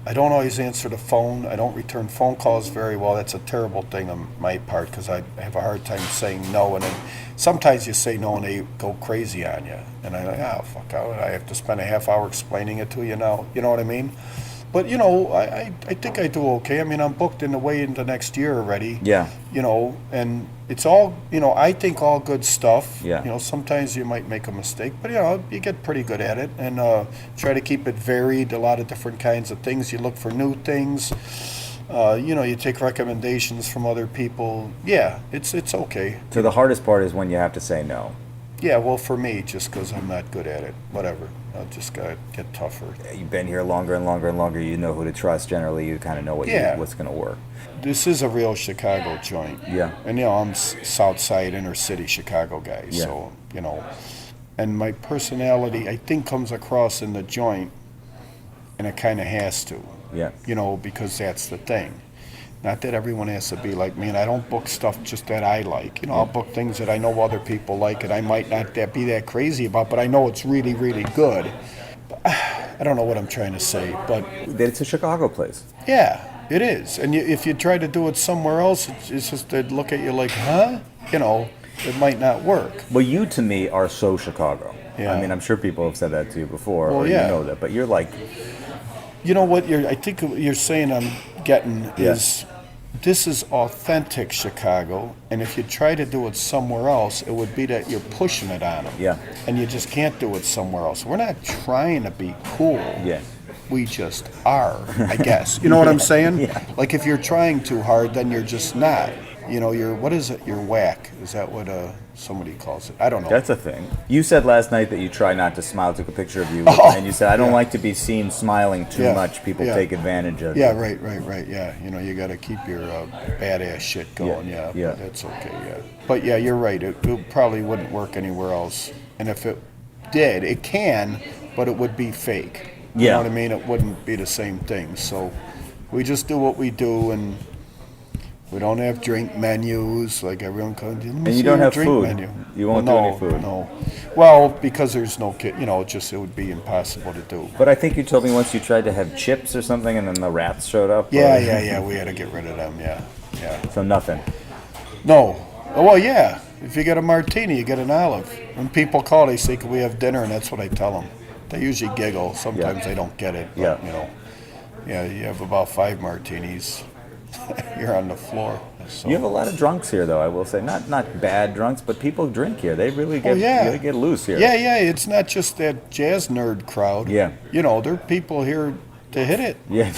I don't always answer the phone. I don't return phone calls very well. That's a terrible thing on my part because I have a hard time saying no. And then sometimes you say no and they go crazy on you. And I'm like, fuck, I have to spend a half hour explaining it to you now. You know what I mean? But, I think I do okay. I mean, I'm booked in the way into next year already.
Yeah.
And it's all, I think all good stuff.
Yeah.
Sometimes you might make a mistake, but, you get pretty good at it and try to keep it varied, a lot of different kinds of things. You look for new things. You take recommendations from other people. Yeah, it's okay.
So the hardest part is when you have to say no.
Yeah, well, for me, just because I'm not good at it, whatever. I just got to get tougher.
You've been here longer and longer and longer. You know who to trust. Generally, you kind of know what's going to work.
This is a real Chicago joint.
Yeah.
And, I'm South Side, inner city Chicago guy.
Yeah.
So, and my personality, I think, comes across in the joint, and it kind of has to.
Yeah.
Because that's the thing. Not that everyone has to be like me, and I don't book stuff just that I like. I'll book things that I know other people like, and I might not be that crazy about, but I know it's really, really good. I don't know what I'm trying to say, but...
It's a Chicago place.
Yeah, it is. And if you try to do it somewhere else, it's just they'd look at you like, huh? It might not work.
Well, you, to me, are so Chicago.
Yeah.
I mean, I'm sure people have said that to you before,
Well,
or
yeah.
you know that, but you're like...
You know what I think you're saying I'm getting is... This is authentic Chicago, and if you try to do it somewhere else, it would be that you're pushing it on them.
Yeah.
And you just can't do it somewhere else. We're not trying to be cool.
Yeah.
We just are, I guess. You know what I'm saying?
Yeah.
Like if you're trying too hard, then you're just not. You're, what is it? You're whack. Is that what somebody calls it? I don't know.
That's a thing. You said last night that you try not to smile. Took a picture of you, and you said, I don't like to be seen smiling too much. People take advantage of it.
Yeah, right. Yeah, you got to keep your badass shit going. Yeah.
But
that's okay. Yeah. But yeah, you're right. It probably wouldn't work anywhere else. And if it did, it can, but it would be fake. You know what I mean? It wouldn't be the same thing. So we just do what we do, and we don't have drink menus like everyone comes.
And you don't have
drink
food.
Menu.
You won't do any food.
No. Well, because there's no kid. It would be impossible to do.
But I think you told me once you tried to have chips or something, and then the rats showed up.
Yeah. We had to get rid of them. Yeah.
So nothing.
No. Well, yeah. If you get a martini, you get an olive. When people call, they say, "Can we have dinner?" And that's what I tell them. They usually giggle. Sometimes they don't get it. But, you have about 5 martinis. You're on the floor. So.
You have a lot of drunks here, though. I will say, not bad drunks, but people drink here. They really get really get loose here.
Yeah. It's not just that jazz nerd crowd.
Yeah.
There are people here to hit it.
Yeah.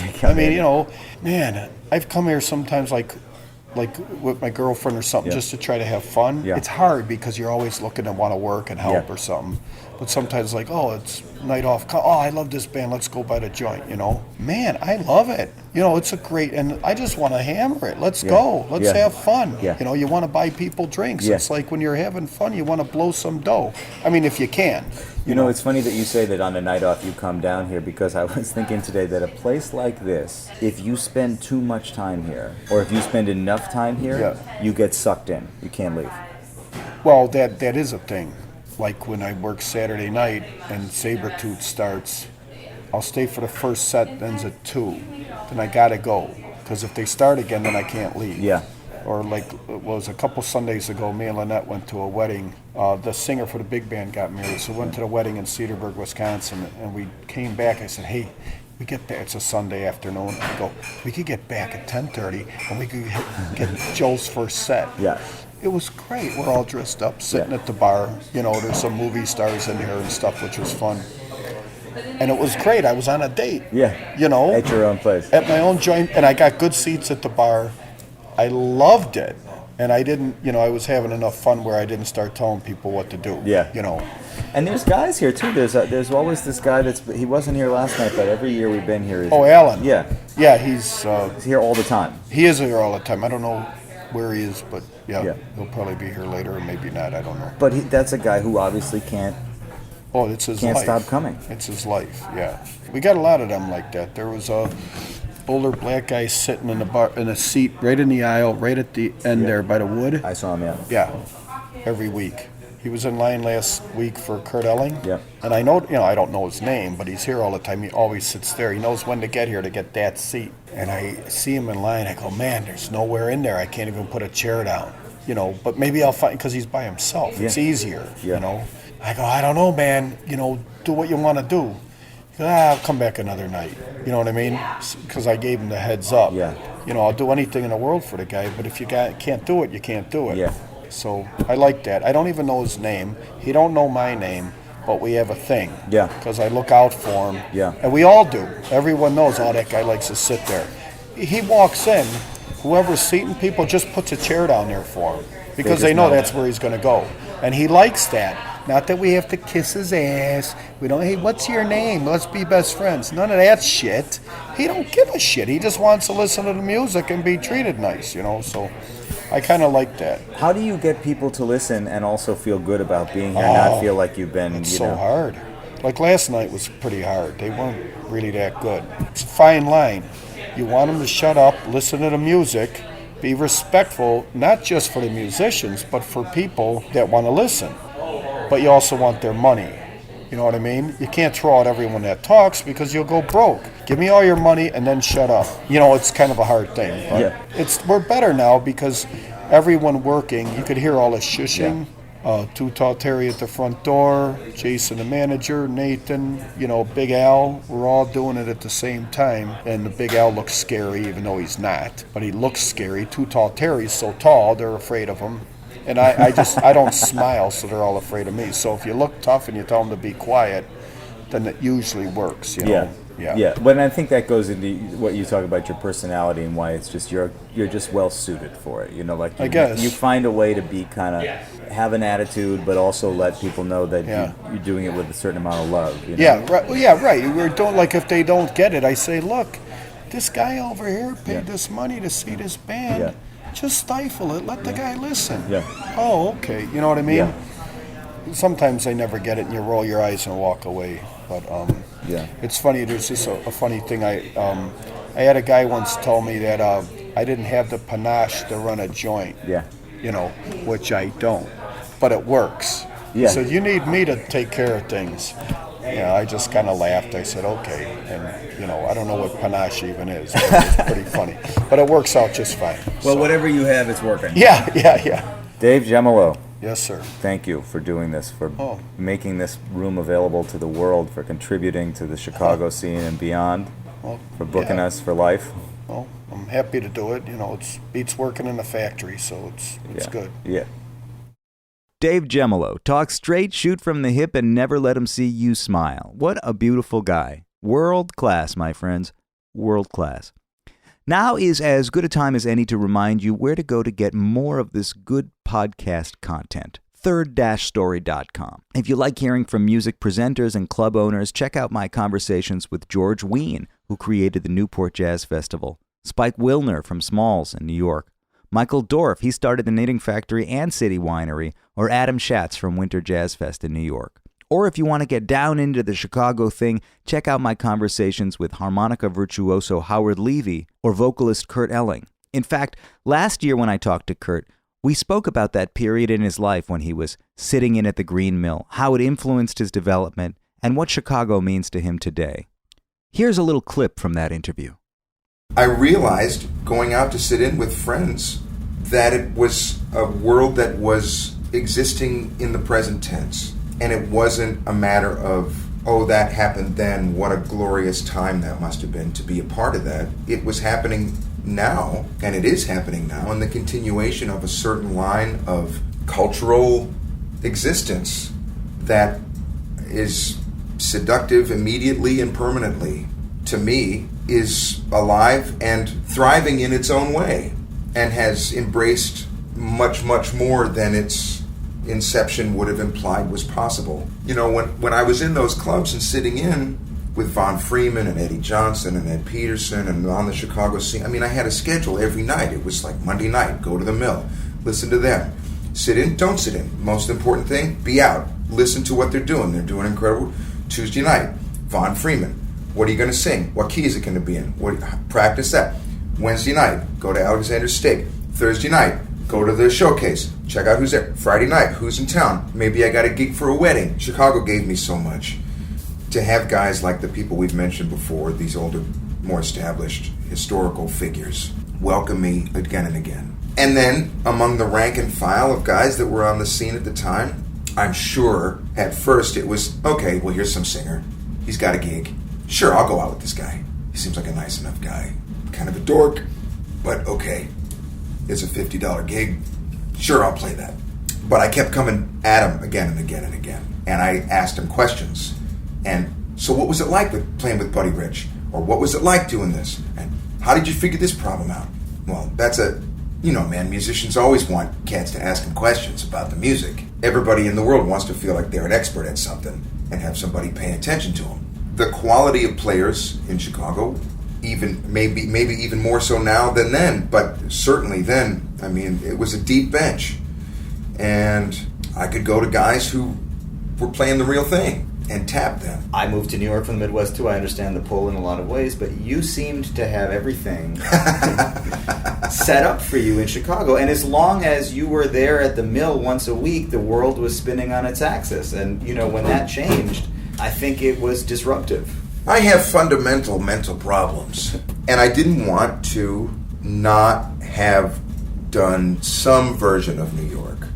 Man, I've come here sometimes like with my girlfriend or something just to try to have fun.
Yeah.
It's hard because you're always looking to want to work and help or something. But sometimes it's night off. Oh, I love this band. Let's go by the joint, Man, I love it. It's a great, and I just want to hammer it. Let's go. Let's have fun.
Yeah.
You want to buy people drinks.
Yeah.
It's like when you're having fun, you want to blow some dough. I mean, if you can.
It's funny that you say that on a night off you come down here, because I was thinking today that a place like this, if you spend too much time here, or if you spend enough time here, you get sucked in. You can't leave.
Well, that is a thing. Like when I work Saturday night and Sabretooth starts, I'll stay for the first set, ends at 2. Then I gotta go, because if they start again, then I can't leave.
Yeah.
Or like it was a couple Sundays ago, me and Lynette went to a wedding. The singer for the big band got married, so we went to the wedding in Cedarburg, Wisconsin, and we came back. I said, hey, we get back, it's a Sunday afternoon. I go, we could get back at 10:30, and we could get Joe's first set.
Yeah.
It was great. We're all dressed up, sitting at the bar. There's some movie stars in here and stuff, which was fun. And it was great. I was on a date.
Yeah. At your own place.
At my own joint, and I got good seats at the bar. I loved it. And I didn't, I was having enough fun where I didn't start telling people what to do.
Yeah. And there's guys here too. There's always this guy he wasn't here last night, but every year we've been here.
Alan.
Yeah.
Yeah, he's
here all the time.
He is here all the time. I don't know where he is, but he'll probably be here later, or maybe not. I don't know.
But that's a guy who obviously can't.
Oh, it's his
can't
life.
stop coming.
It's his life. Yeah, we got a lot of them like that. There was a older black guy sitting in the bar in a seat right in the aisle, right at the end there by the wood.
I saw him.
Yeah, every week. He was in line last week for Kurt Elling.
Yeah.
And I know, I don't know his name, but he's here all the time. He always sits there. He knows when to get here to get that seat. And I see him in line. I go, man, there's nowhere in there. I can't even put a chair down. But maybe I'll find, because he's by himself. It's easier, I go, I don't know, man. Do what you want to do. He goes, I'll come back another night. You know what I mean? Because I gave him the heads up.
Yeah.
I'll do anything in the world for the guy, but if you can't do it, you can't do it.
Yeah.
So I like that. I don't even know his name. He don't know my name, but we have a thing.
Yeah.
Because I look out for him.
Yeah.
And we all do. Everyone knows, that guy likes to sit there. He walks in, whoever's seating people just puts a chair down there for him. Because they know that's where he's going to go. And he likes that. Not that we have to kiss his ass. We don't, hey, what's your name? Let's be best friends. None of that shit. He don't give a shit. He just wants to listen to the music and be treated nice, so I kind of like that.
How do you get people to listen and also feel good about being here, not feel like you've been,
It's so hard. Like last night was pretty hard. They weren't really that good. It's a fine line. You want them to shut up, listen to the music, be respectful, not just for the musicians, but for people that want to listen. But you also want their money. You know what I mean? You can't throw out everyone that talks because you'll go broke. Give me all your money and then shut up. It's kind of a hard thing. But we're better now because everyone working, you could hear all the shushing. Too Tall Terry at the front door, Jason the manager, Nathan, Big Al. We're all doing it at the same time. And the Big Al looks scary, even though he's not. But he looks scary. Too Tall Terry's so tall, they're afraid of him. And I don't smile, so they're all afraid of me. So if you look tough and you tell them to be quiet, then it usually works,
Yeah. But I think that goes into what you talk about your personality and why it's just you're just well suited for it.
I guess
you find a way to be kind of have an attitude, but also let people know that you're doing it with a certain amount of love.
Yeah, right. Well, yeah, right. We're don't like if they don't get it, I say, look, this guy over here paid this money to see this band. Yeah. Just stifle it. Let the guy listen. Yeah. Oh, okay. You know what I mean? Yeah. Sometimes they never get it, and you roll your eyes and walk away. But it's funny. There's just a funny thing. I had a guy once tell me that I didn't have the panache to run a joint. Yeah. Which I don't, but it works. Yeah. So you need me to take care of things. Yeah, I just kind of laughed. I said, okay. And, I don't know what panache even is. But it's pretty funny. But it works out just fine.
Well, whatever you have, it's working.
Yeah.
Dave Jemilo.
Yes, sir.
Thank you for doing this, for making this room available to the world, for contributing to the Chicago scene and beyond, for booking us for life.
Well, I'm happy to do it. It beats working in a factory, so it's good.
Yeah.
Dave Jemilo talks straight, shoot from the hip, and never let him see you smile. What a beautiful guy. World class, my friends. World class. Now is as good a time as any to remind you where to go to get more of this good podcast content. third-story.com. If you like hearing from music presenters and club owners, check out my conversations with George Wein, who created the Newport Jazz Festival, Spike Wilner from Smalls in New York, Michael Dorff, he started the Knitting Factory and City Winery, or Adam Schatz from Winter Jazz Fest in New York. Or if you want to get down into the Chicago thing, check out my conversations with harmonica virtuoso Howard Levy or vocalist Kurt Elling. In fact, last year when I talked to Kurt, we spoke about that period in his life when he was sitting in at the Green Mill, how it influenced his development, and what Chicago means to him today. Here's a little clip from that interview.
I realized, going out to sit in with friends, that it was a world that was existing in the present tense. And it wasn't a matter of, oh, that happened then, what a glorious time that must have been to be a part of that. It was happening now, and it is happening now, in the continuation of a certain line of cultural existence that is seductive immediately and permanently, to me, is alive and thriving in its own way, and has embraced much, much more than its inception would have implied was possible. You know, when I was in those clubs and sitting in with Von Freeman and Eddie Johnson and Ed Peterson and on the Chicago scene, I mean, I had a schedule every night. It was like Monday night, go to the Mill, listen to them. Sit in, don't sit in. Most important thing, be out. Listen to what they're doing. They're doing incredible. Tuesday night, Von Freeman. What are you going to sing? What key is it going to be in? Practice that. Wednesday night, go to Alexander Steak. Thursday night, go to the showcase. Check out who's there. Friday night, who's in town. Maybe I got a gig for a wedding. Chicago gave me so much. To have guys like the people we've mentioned before, these older, more established historical figures, welcome me again and again. And then, among the rank and file of guys that were on the scene at the time, I'm sure at first it was, okay, well, here's some singer. He's got a gig. Sure, I'll go out with this guy. He seems like a nice enough guy. Kind of a dork, but okay. It's a $50 gig. Sure, I'll play that. But I kept coming at him again and again and again. And I asked him questions. And so what was it like playing with Buddy Rich? Or what was it like doing this? And how did you figure this problem out? Well, that's a you know, man, musicians always want cats to ask them questions about the music. Everybody in the world wants to feel like they're an expert at something and have somebody paying attention to them. The quality of players in Chicago, even maybe even more so now than then, but certainly then, I mean, it was a deep bench. And I could go to guys who were playing the real thing and tap them.
I moved to New York from the Midwest too. I understand the pull in a lot of ways, but you seemed to have everything set up for you in Chicago. And as long as you were there at the mill once a week, the world was spinning on its axis. And, you know, when that changed, I think it was disruptive.
I have fundamental mental problems, and I didn't want to not have done some version of New York.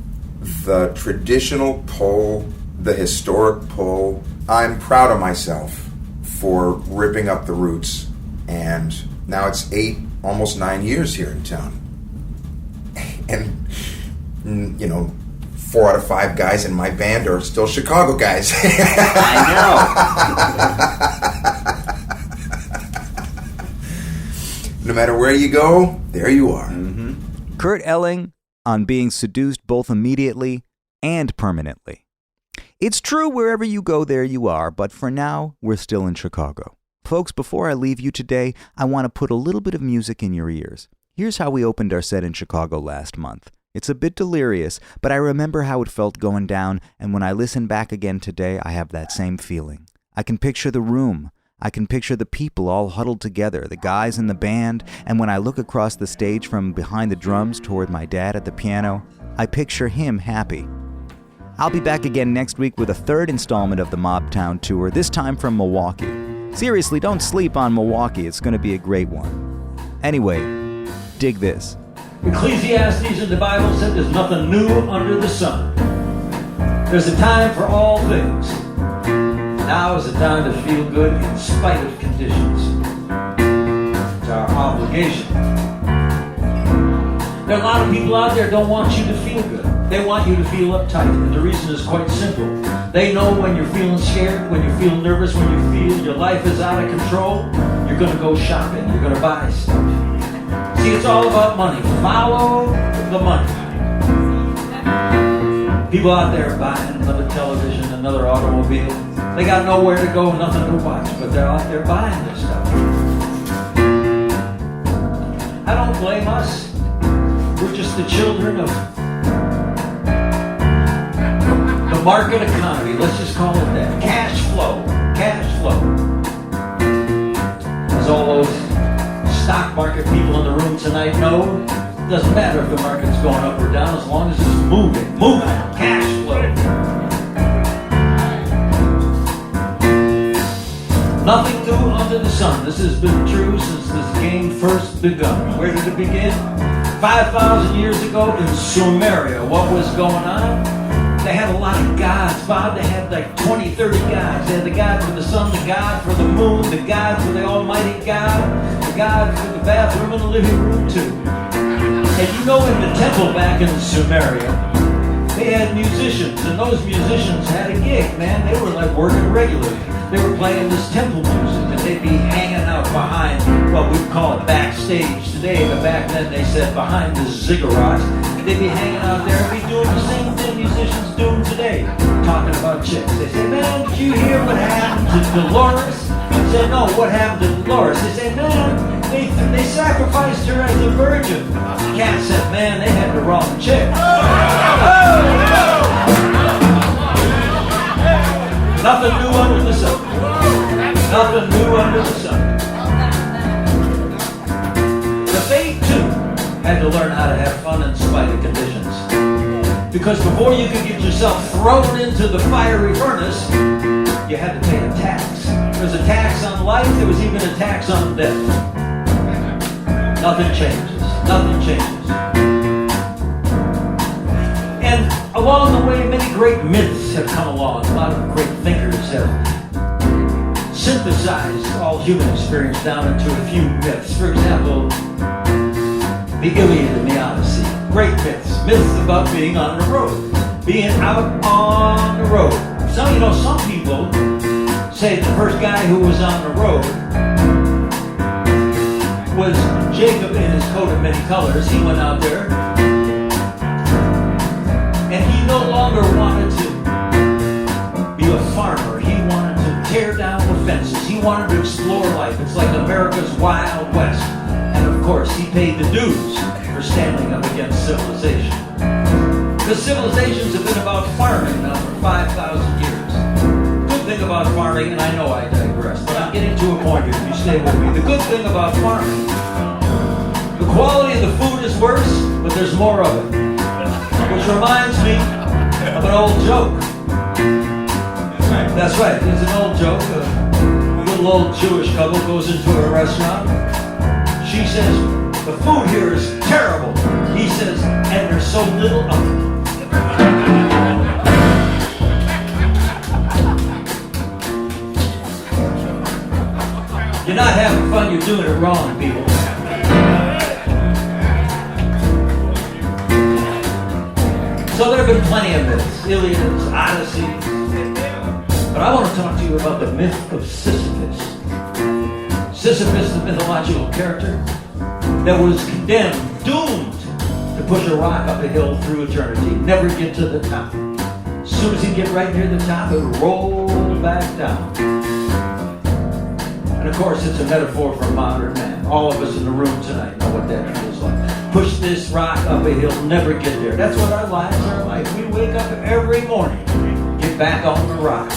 The traditional pull, the historic pull. I'm proud of myself for ripping up the roots, and now it's 8, almost 9 years here in town. And, you know, 4 out of 5 guys in my band are still Chicago guys.
I
know. No matter where you go, there you are.
Mm-hmm. Kurt Elling on being seduced both immediately and permanently. It's true wherever you go, there you are, but for now, we're still in Chicago. Folks, before I leave you today, I want to put a little bit of music in your ears. Here's how we opened our set in Chicago last month. It's a bit delirious, but I remember how it felt going down, and when I listen back again today, I have that same feeling. I can picture the room. I can picture the people all huddled together, the guys in the band, and when I look across the stage from behind the drums toward my dad at the piano, I picture him happy. I'll be back again next week with a 3rd installment of the Mobtown Tour, this time from Milwaukee. Seriously, don't sleep on Milwaukee. It's going to be a great one. Anyway, dig this.
Ecclesiastes in the Bible said there's nothing new under the sun. There's a time for all things. Now is the time to feel good in spite of conditions. It's our obligation. There are a lot of people out there who don't want you to feel good. They want you to feel uptight, and the reason is quite simple. They know when you're feeling scared, when you feel nervous, when you feel your life is out of control, you're going to go shopping, you're going to buy stuff. See, it's all about money. Follow the money. People out there buying another television, another automobile. They got nowhere to go, nothing to watch, but they're out there buying this stuff. I don't blame us. We're just the children of the market economy. Let's just call it that. Cash flow. Cash flow. As all those stock market people in the room tonight know, it doesn't matter if the market's going up or down as long as it's moving. Moving. Cash flow. Nothing new under the sun. This has been true since this game first begun. Where did it begin? 5,000 years ago in Sumeria. What was going on? They had a lot of gods, Bob. They had like 20, 30 gods. They had the god for the sun, the god for the moon, the god for the almighty God, the god for the bathroom and the living room too. And you know, in the temple back in Sumeria, they had musicians, and those musicians had a gig, man. They were like working regularly. They were playing this temple music, and they'd be hanging out behind what we'd call it backstage today, but back then they said behind the ziggurats. And they'd be hanging out there and be doing the same thing musicians do today, talking about chicks. They say, man, did you hear what happened to Dolores? I said, no, what happened to Dolores? They say, man, they sacrificed her as a virgin. Cat said, man, they had the wrong chick. Nothing new under the sun. Nothing new under the sun. They too had to learn how to have fun in spite of conditions. Because before you could get yourself thrown into the fiery furnace, you had to pay a tax. There was a tax on life, there was even a tax on death. Nothing changes. Nothing changes. And along the way, many great myths have come along. A lot of great thinkers have synthesized all human experience down into a few myths. For example, the Iliad and the Odyssey. Great myths. Myths about being on the road. Being out on the road. So, you know, some people say the first guy who was on the road was Jacob, in his coat of many colors, he went out there, and he no longer wanted to be a farmer. He wanted to tear down the fences. He wanted to explore life. It's like America's Wild West. And of course, he paid the dues for standing up against civilization. Because civilizations have been about farming now for 5,000 years. Good thing about farming, and I know I digress, but I'm getting to a point here, if you stay with me. The good thing about farming, the quality of the food is worse, but there's more of it. Which reminds me of an old joke. That's right, it's an old joke. A little old Jewish couple goes into a restaurant. She says, the food here is terrible. He says, and there's so little of it. You're not having fun, you're doing it wrong, people. So there have been plenty of myths, Iliads, Odysseys. But I want to talk to you about the myth of Sisyphus. Sisyphus, the mythological character that was condemned, doomed to push a rock up a hill through eternity, never get to the top. As soon as he'd get right near the top, it would roll back down. And of course, it's a metaphor for modern man. All of us in the room tonight know what that feels like. Push this rock up a hill, never get there. That's what our lives are like. We wake up every morning, get back on the rock.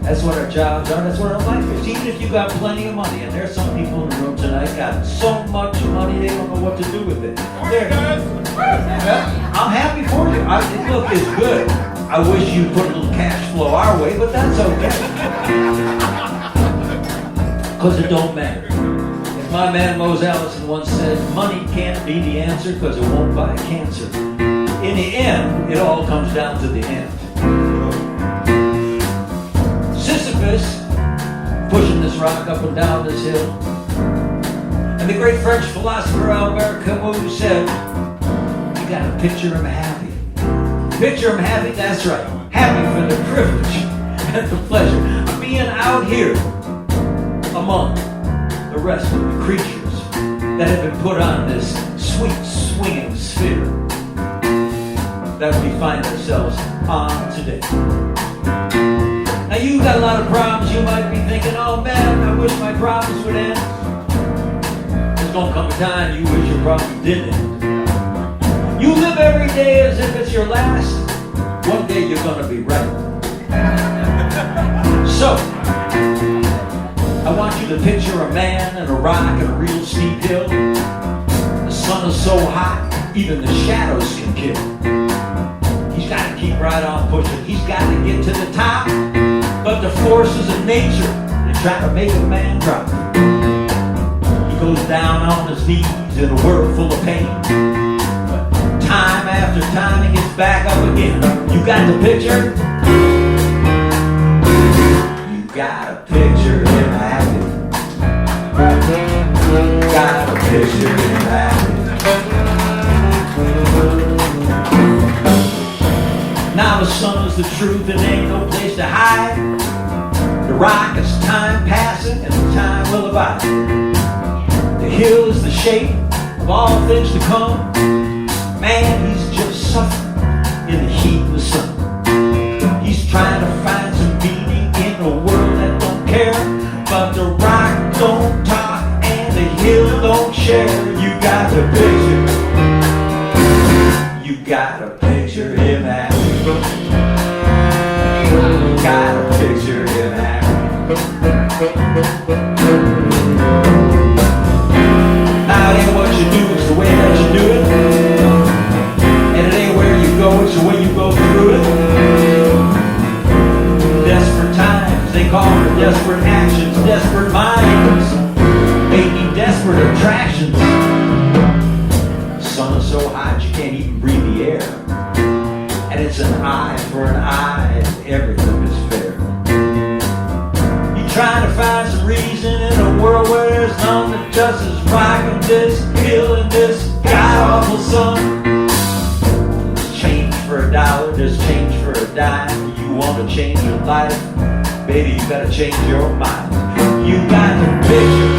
That's what our jobs are, that's what our life is. Even if you got plenty of money, and there's some people in the room tonight got so much money they don't know what to do with it. I'm happy for you. Look, it's good. I wish you put a little cash flow our way, but that's okay. Because it don't matter. As my man Mose Allison once said, money can't be the answer because it won't buy cancer. In the end, it all comes down to the end. Sisyphus pushing this rock up and down this hill. And the great French philosopher Albert Camus said, you gotta picture him happy. Picture him happy, that's right. Happy for the privilege and the pleasure of being out here among the rest of the creatures that have been put on this sweet swinging sphere that we find ourselves on today. Now you got a lot of problems. You might be thinking, oh man, I wish my problems would end. There's gonna come a time you wish your problems didn't end. You live every day as if it's your last. One day you're gonna be right. So, I want you to picture a man and a rock and a real steep hill. The sun is so hot, even the shadows can kill. He's got to keep right on pushing. He's got to get to the top. But the forces of nature, they try to make a man drop. He goes down on his knees in a world full of pain. But time after time, he gets back up again. You got the picture? You got to picture him happy. Got to picture him happy. Now the sun is the truth, and ain't no place to hide. The rock is time passing, and the time will abide. The hill is the shape of all things to come. Man, he's just suffering in the heat of the sun. He's trying to find some meaning in a world that don't care. But the rock don't talk, and the hill don't share. You got to picture. You got to picture him happy. Gotta picture him happy. Now it ain't what you do, it's the way that you do it. And it ain't where you go, it's the way you go through it. Desperate times, they call for desperate actions. Desperate minds, making desperate attractions. The sun is so hot you can't even breathe the air. And it's an eye for an eye, and everything is fair. You're trying to find some reason in a world where there's none that just is rocking this hill and this god-awful sun. There's change for $1, there's change for a dime. You want to change your life, baby, you gotta change your mind. You got to picture.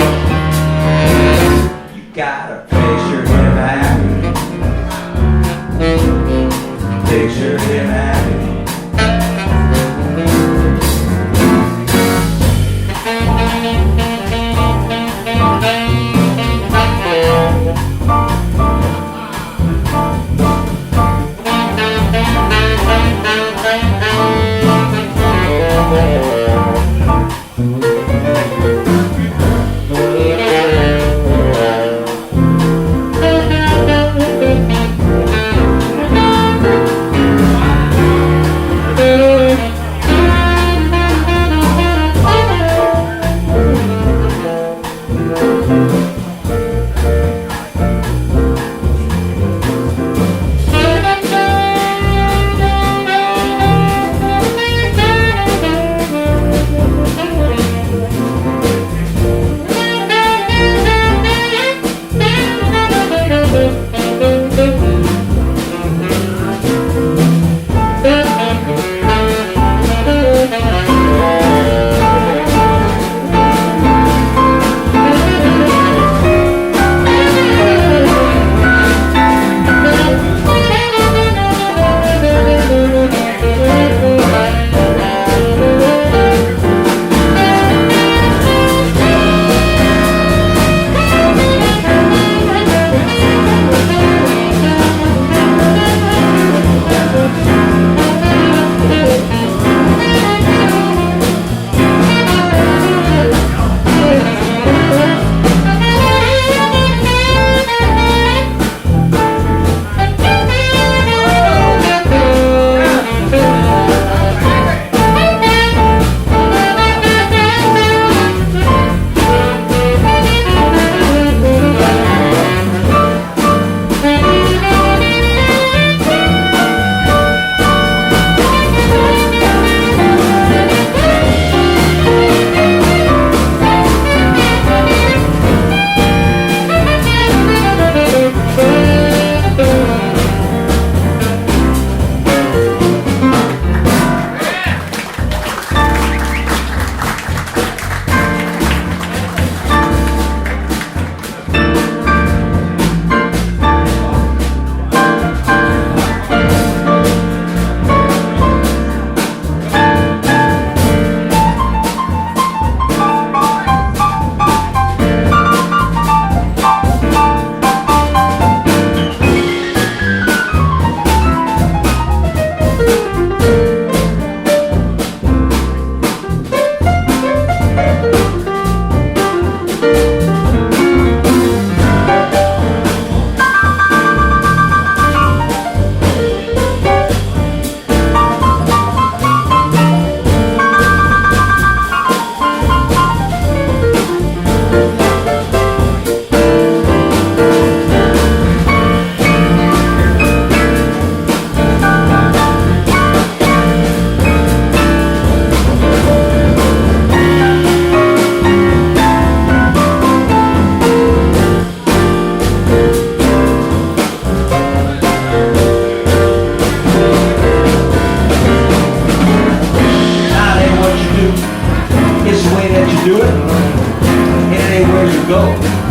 go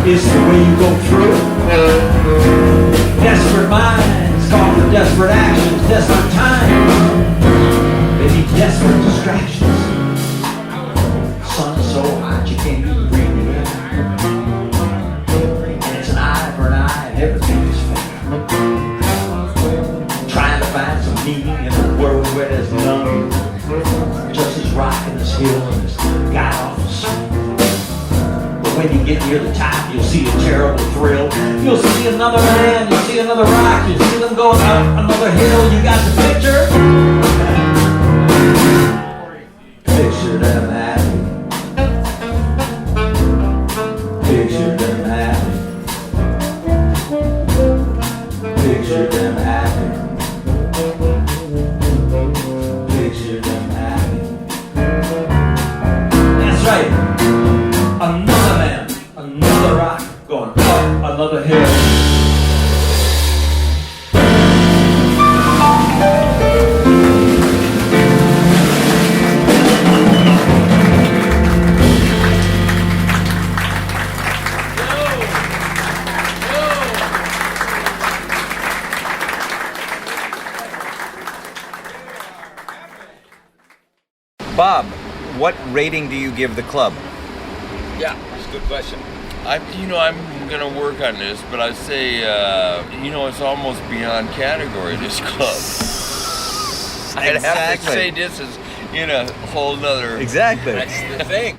is the way you go through it. Desperate minds call for desperate actions, desperate times. They need desperate distractions. Sun is so hot you can't even breathe the air. And it's an eye for an eye and everything is fair. Trying to find some meaning in a world where there's none. Just as rocking this hill and this god awful sun. But when you get near the top, you'll see a terrible thrill. You'll see another man, you'll see another rock, you'll see them going up another hill. You got the picture? Picture them happy. Picture them happy. Picture them happy. Picture them happy. That's right. Another man, another rock, going up another hill.
Bob, what rating do you give the club?
Yeah, that's a good question.
I'm gonna work on this, but I say, it's almost beyond category, this club. I'd have to say this is in a whole nother.
Exactly.
That's the thing.